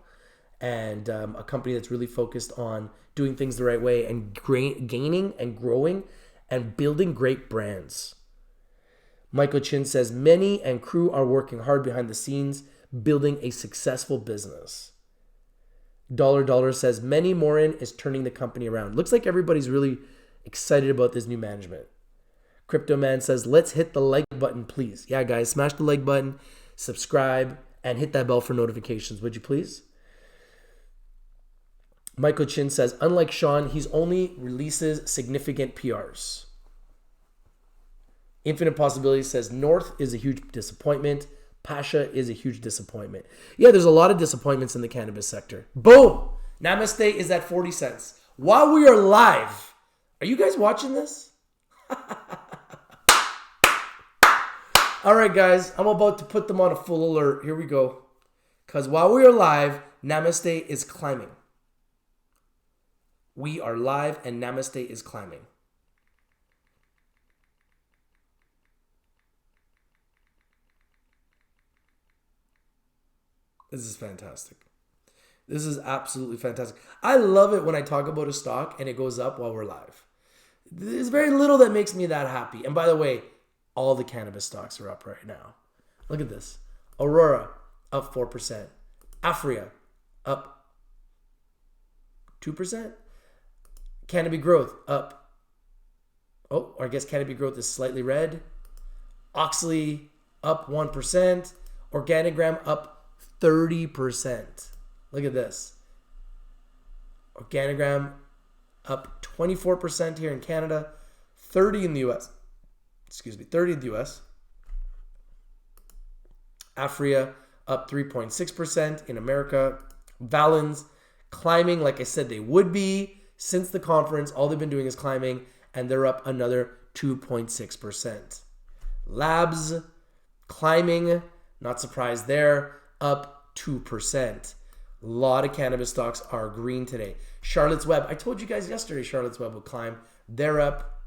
and a company that's really focused on doing things the right way and gaining and growing and building great brands. Michael Chin says, many and crew are working hard behind the scenes, building a successful business. Dollar says, Many Morin is turning the company around. Looks like everybody's really Excited about this new management. Crypto Man says, let's hit the like button, please. Yeah, guys, smash the like button, subscribe, and hit that bell for notifications, would you please? Michael Chin says, unlike Sean, he's only releases significant PRs. Infinite Possibility says, North is a huge disappointment. Pasha is a huge disappointment. Yeah, there's a lot of disappointments in the cannabis sector. Boom! Namaste is at 40 cents. While we are live, are you guys watching this? All right, guys, I'm about to put them on a full alert. Here we go. Because while we are live, Namaste is climbing. We are live and Namaste is climbing. This is fantastic. This is absolutely fantastic. I love it when I talk about a stock and it goes up while we're live. There's very little that makes me that happy. And by the way, all the cannabis stocks are up right now. Look at this. Aurora, up 4%. Afria, up 2%. Cannabis Growth, up. Oh, I guess Cannabis Growth is slightly red. Oxley, up 1%. Organigram, up 30%. Look at this. Organigram up 24% here in Canada, 30 in the US. 30 in the US. Afria up 3.6% in America. Valens climbing like I said they would be since the conference. All they've been doing is climbing and they're up another 2.6%. Labs climbing, not surprised there, up 2%. A lot of cannabis stocks are green today. Charlotte's Web, I told you guys yesterday Charlotte's Web would climb. They're up.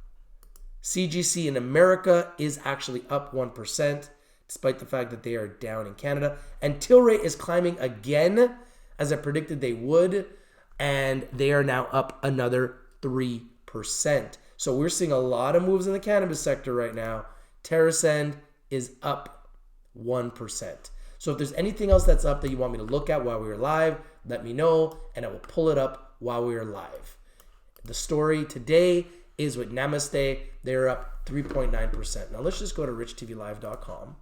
CGC in America is actually up 1%, despite the fact that they are down in Canada. And Tilray is climbing again, as I predicted they would, and they are now up another 3%. So we're seeing a lot of moves in the cannabis sector right now. TerraSend is up 1%. So if there's anything else that's up that you want me to look at while we are live, let me know, and I will pull it up while we are live. The story today is with Namaste. They're up 3.9%. Now let's just go to richtvlive.com.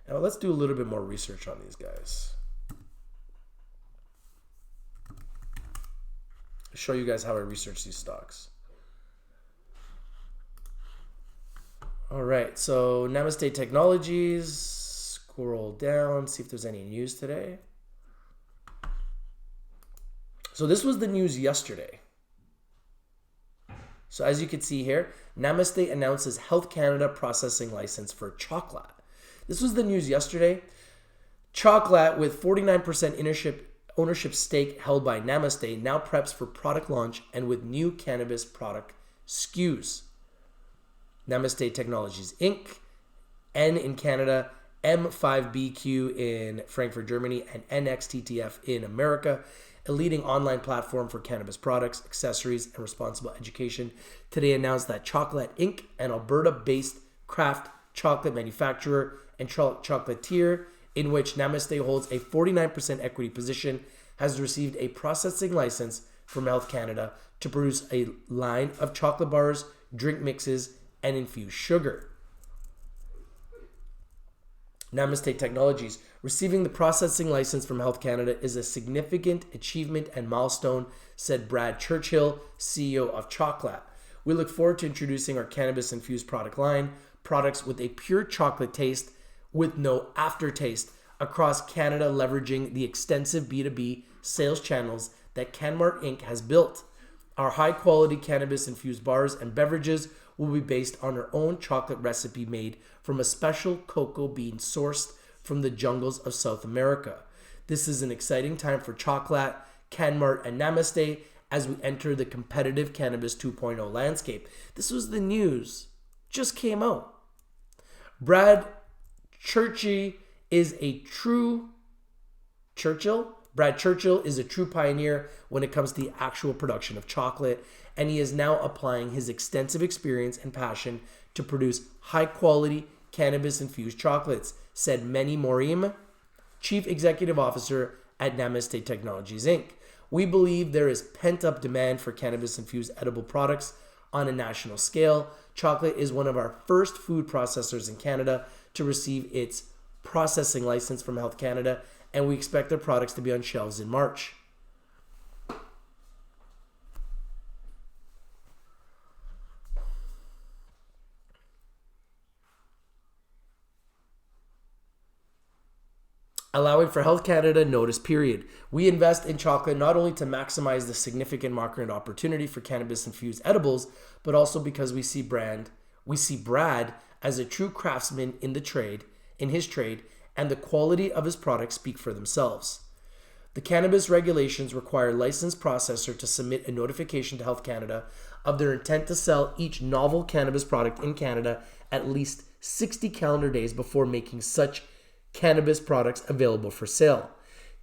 Now let's do a little bit more research on these guys. I'll show you guys how I research these stocks. All right, so Namaste Technologies. Scroll down, see if there's any news today. So this was the news yesterday. So as you can see here, Namaste announces Health Canada processing license for Choklat. This was the news yesterday. Choklat, with 49% ownership stake held by Namaste, now preps for product launch and with new cannabis product SKUs. Namaste Technologies Inc., N in Canada, M5BQ in Frankfurt, Germany, and NXTTF in America, a leading online platform for cannabis products, accessories, and responsible education, today announced that Choklat Inc., an Alberta-based craft chocolate manufacturer and chocolatier in which Namaste holds a 49% equity position, has received a processing license from Health Canada to produce a line of chocolate bars, drink mixes, and infused sugar. Namaste Technologies receiving the processing license from Health Canada is a significant achievement and milestone, said Brad Churchill, CEO of Choklat. We look forward to introducing our cannabis-infused product line, products with a pure chocolate taste with no aftertaste across Canada, leveraging the extensive B2B sales channels that Canmart Inc. has built. Our high-quality cannabis-infused bars and beverages will be based on our own chocolate recipe made from a special cocoa bean sourced from the jungles of South America. This is an exciting time for Choklat, Canmart, and Namaste as we enter the competitive Cannabis 2.0 landscape. This was the news. Just came out. Brad Churchill is a true pioneer when it comes to the actual production of chocolate, and he is now applying his extensive experience and passion to produce high-quality cannabis-infused chocolates, said Meni Morim, Chief Executive Officer at Namaste Technologies, Inc. We believe there is pent-up demand for cannabis-infused edible products on a national scale. Choklat is one of our first food processors in Canada to receive its processing license from Health Canada, and we expect their products to be on shelves in March. Allowing for Health Canada notice period. We invest in Choklat not only to maximize the significant market opportunity for cannabis-infused edibles, but also because we see Brad as a true craftsman in his trade, and the quality of his products speak for themselves. The cannabis regulations require licensed processor to submit a notification to Health Canada of their intent to sell each novel cannabis product in Canada at least 60 calendar days before making such cannabis products available for sale.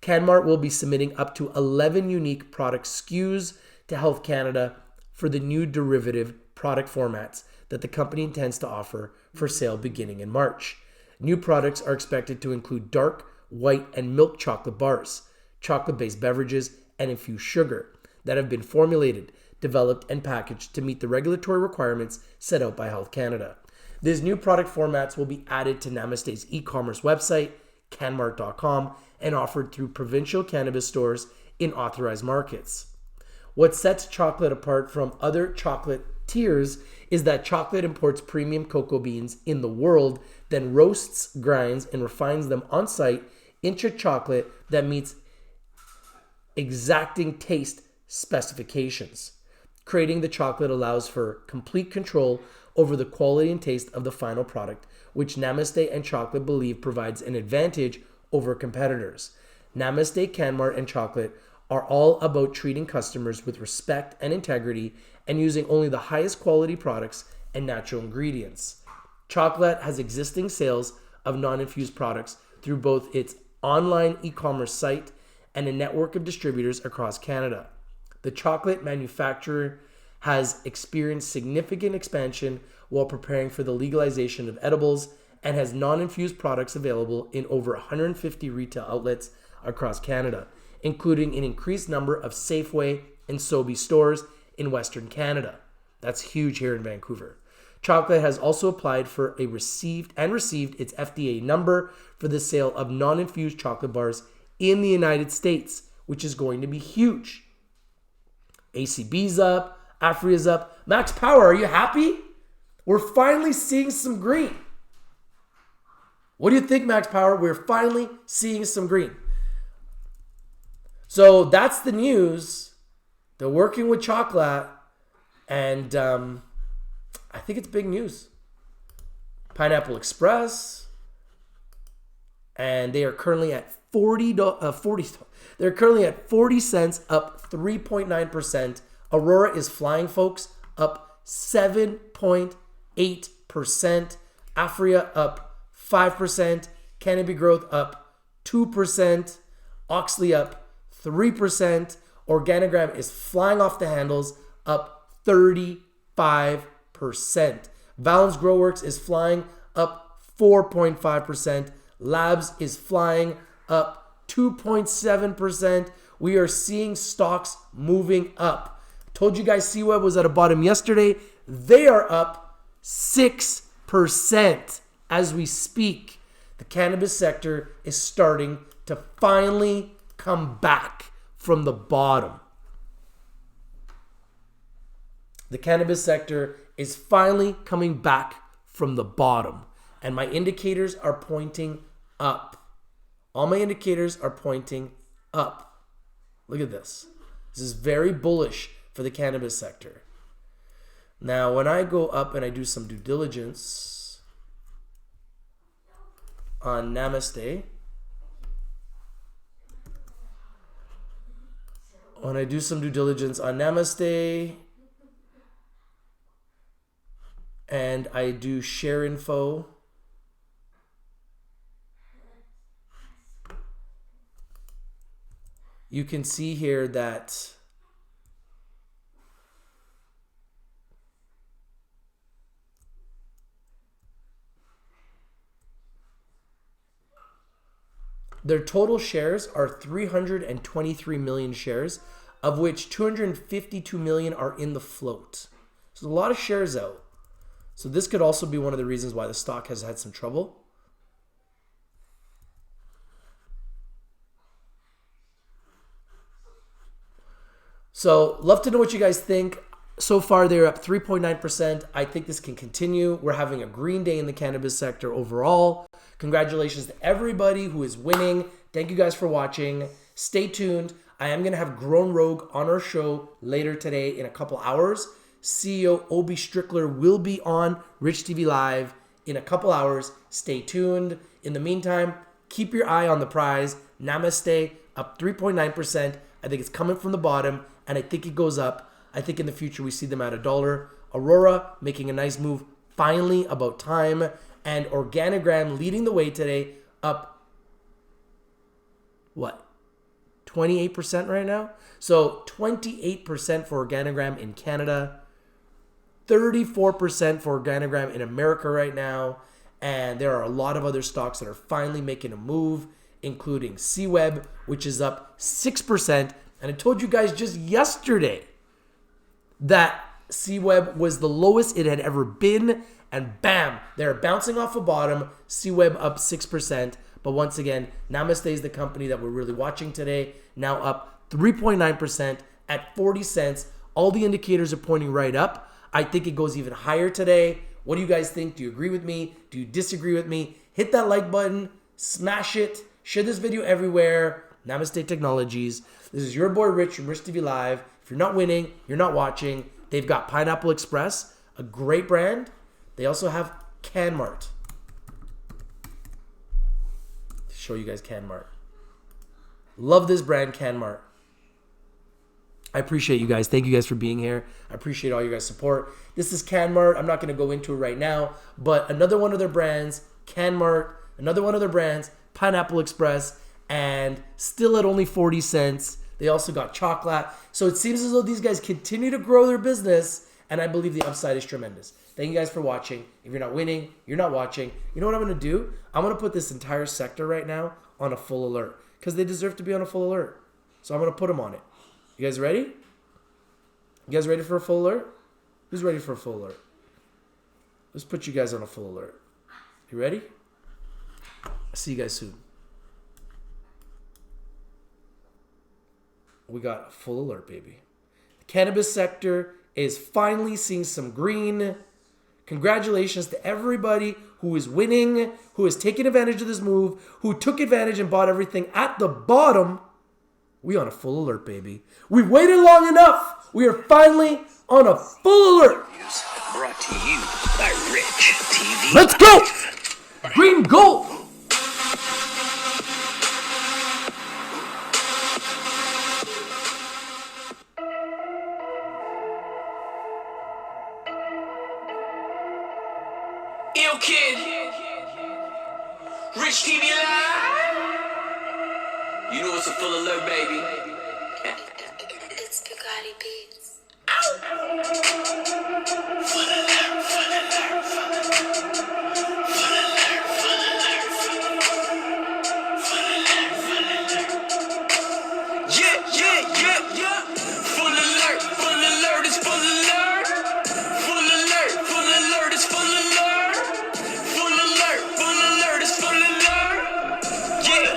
CanMart will be submitting up to 11 unique product SKUs to Health Canada for the new derivative product formats that the company intends to offer for sale beginning in March. New products are expected to include dark, white, and milk chocolate bars, chocolate-based beverages, and infused sugar that have been formulated, developed, and packaged to meet the regulatory requirements set out by Health Canada. These new product formats will be added to Namaste's e-commerce website, canmart.com, and offered through provincial cannabis stores in authorized markets. What sets Choklat apart from other chocolate tiers is that Choklat imports premium cocoa beans in the world, then roasts, grinds, and refines them on site into chocolate that meets exacting taste specifications. Creating the chocolate allows for complete control over the quality and taste of the final product, which Namaste and Choklat believe provides an advantage over competitors. Namaste, CanMart, and Choklat are all about treating customers with respect and integrity and using only the highest quality products and natural ingredients. Choklat has existing sales of non-infused products through both its online e-commerce site and a network of distributors across Canada. The chocolate manufacturer has experienced significant expansion while preparing for the legalization of edibles and has non-infused products available in over 150 retail outlets across Canada, including an increased number of Safeway and Sobeys stores in Western Canada. That's huge here in Vancouver. Choklat has also applied for received its FDA number for the sale of non-infused chocolate bars in the United States, which is going to be huge. ACB's up, Afria's up. Max Power, are you happy? We're finally seeing some green. What do you think, Max Power? We're finally seeing some green. So that's the news. They're working with Choklat, and I think it's big news. Pineapple Express, and they are currently at 40. They're currently at 40 cents, up 3.9%. Aurora is flying, folks, up 7.8%. Afria up 5%. Canopy Growth up 2%. Oxley up 3%. Organigram is flying off the handles, up 35%. Valens Growworks is flying, up 4.5%. Labs is flying, up 2.7%. We are seeing stocks moving up. Told you guys C-Web was at a bottom yesterday. They are up 6% as we speak. The cannabis sector is starting to finally come back from the bottom. The cannabis sector is finally coming back from the bottom. And my indicators are pointing up. All my indicators are pointing up. Look at this. This is very bullish for the cannabis sector. Now, when I go up and I do some due diligence on Namaste, and I do share info, you can see here that their total shares are 323 million shares, of which 252 million are in the float. So there's a lot of shares out. So this could also be one of the reasons why the stock has had some trouble. So love to know what you guys think. So far, they're up 3.9%. I think this can continue. We're having a green day in the cannabis sector overall. Congratulations to everybody who is winning. Thank you guys for watching. Stay tuned. I am going to have Grown Rogue on our show later today in a couple hours. CEO Obi Strickler will be on Rich TV Live in a couple hours. Stay tuned. In the meantime, keep your eye on the prize. Namaste, up 3.9%. I think it's coming from the bottom, and I think it goes up. I think in the future we see them at $1. Aurora making a nice move. Finally, about time. And Organigram leading the way today, up, what, 28% right now? So 28% for Organigram in Canada, 34% for Organigram in America right now. And there are a lot of other stocks that are finally making a move, including CWeb, which is up 6%. And I told you guys just yesterday that CWeb was the lowest it had ever been. And bam, they're bouncing off the bottom. CWeb up 6%. But once again, Namaste is the company that we're really watching today. Now up 3.9% at 40 cents. All the indicators are pointing right up. I think it goes even higher today. What do you guys think? Do you agree with me? Do you disagree with me? Hit that like button. Smash it. Share this video everywhere. Namaste Technologies. This is your boy Rich from Rich TV Live. If you're not winning, you're not watching. They've got Pineapple Express, a great brand. They also have CanMart. Show you guys CanMart. Love this brand, CanMart. I appreciate you guys. Thank you guys for being here. I appreciate all your guys' support. This is CanMart. I'm not going to go into it right now, but another one of their brands, CanMart, another one of their brands, Pineapple Express, and still at only 40 cents. They also got Choklat. So it seems as though these guys continue to grow their business, and I believe the upside is tremendous. Thank you guys for watching. If you're not winning, you're not watching. You know what I'm going to do? I'm going to put this entire sector right now on a full alert because they deserve to be on a full alert. So I'm going to put them on it. You guys ready? You guys ready for a full alert? Who's ready for a full alert? Let's put you guys on a full alert. You ready? I'll see you guys soon. We got a full alert, baby. The cannabis sector is finally seeing some green. Congratulations to everybody who is winning, who has taken advantage of this move, who took advantage and bought everything at the bottom. We on a full alert, baby. We waited long enough. We are finally on a full alert. Brought to you by Rich TV. Let's go. Green gold. Ill Kid, Rich TV Live. You know it's a full alert, baby. It's Bugatti Beats. Full alert, full alert, full alert. Full alert, full alert, full alert. Full alert, full alert. Yeah. Full alert is full alert. Full alert is full alert. Full alert is full alert. Yeah.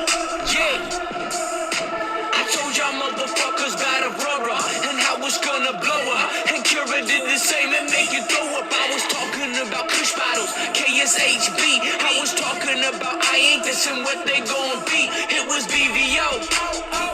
I told y'all motherfuckers about Aurora and how it's gonna blow up. And Cura did the same and make it throw up. I was talking about Kush bottles, KSHB. I was talking about I ain't this and what they gon' be. It was BVO.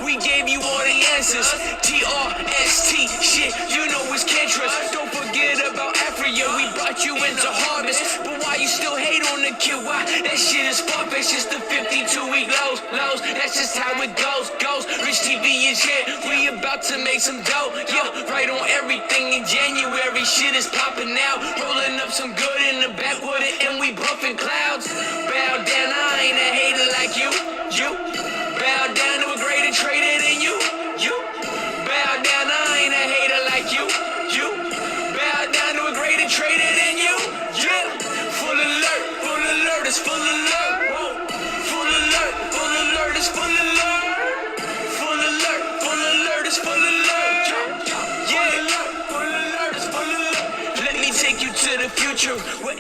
We gave you all the answers. TRST shit, you know it's cancerous. Don't forget about Afria. We brought you into harvest. But why you still hate on the kid? Why? That shit is far-fetched. Just the 52-week lows. That's just how it goes. Rich TV is here. We about to make some dough. Yeah, right on everything in January. Shit is popping out. Rolling up some good in the backwood and we buffing clouds. Bow down, I ain't a hater like you. Bow down to a greater trader than you. Bow down, I ain't a hater like you. Bow down to a greater trader than you. Yeah, full alert is full alert. Full alert is full alert. Full alert is full alert. Yeah, full alert is full alert.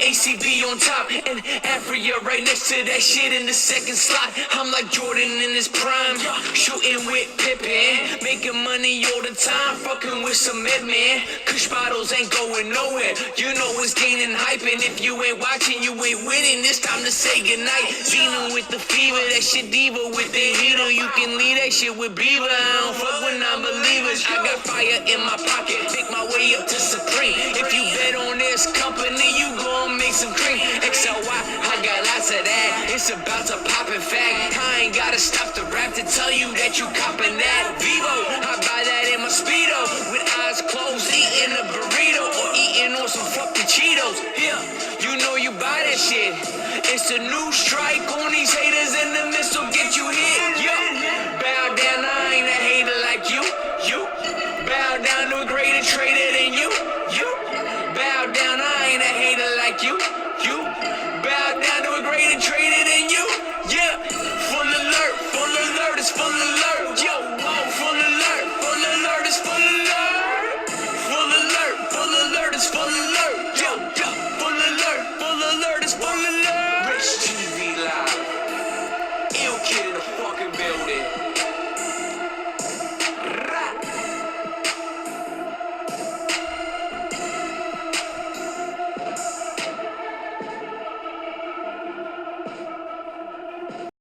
ACB on top, and Afria right next to that shit in the second slot. I'm like Jordan in his prime, shooting with Pippen, making money all the time, fucking with some man. Kush bottles ain't going nowhere, you know it's gaining hype, and if you ain't watching, you ain't winning. It's time to say goodnight. Xena with the fever, that shit diva with the heater. You can leave that shit with Beaver. I don't fuck with non-believers. I got fire in my pocket, make my way up to Supreme. If you bet on this company, you gon' make some cream. XLY, I got lots of that. It's about to pop in fact. I ain't gotta stop the rap to tell you that you copping that. Vivo, I buy that in my Speedo, with eyes closed, eating a burrito or eating on some fucking Cheetos. Yeah, you know you buy that shit. It's a new strike on these haters, and the missile get you hit. Yeah, bow down, I ain't a hater like you. You bow down to a greater trader than you. You bow down, I ain't a hater like you. You bow down to a greater trader than you. Yeah, full alert, it's full alert. Yo, whoa, full alert is full alert. Full alert is full alert. Yo, full alert is full alert. Rich TV Live, ill kid in the fucking building.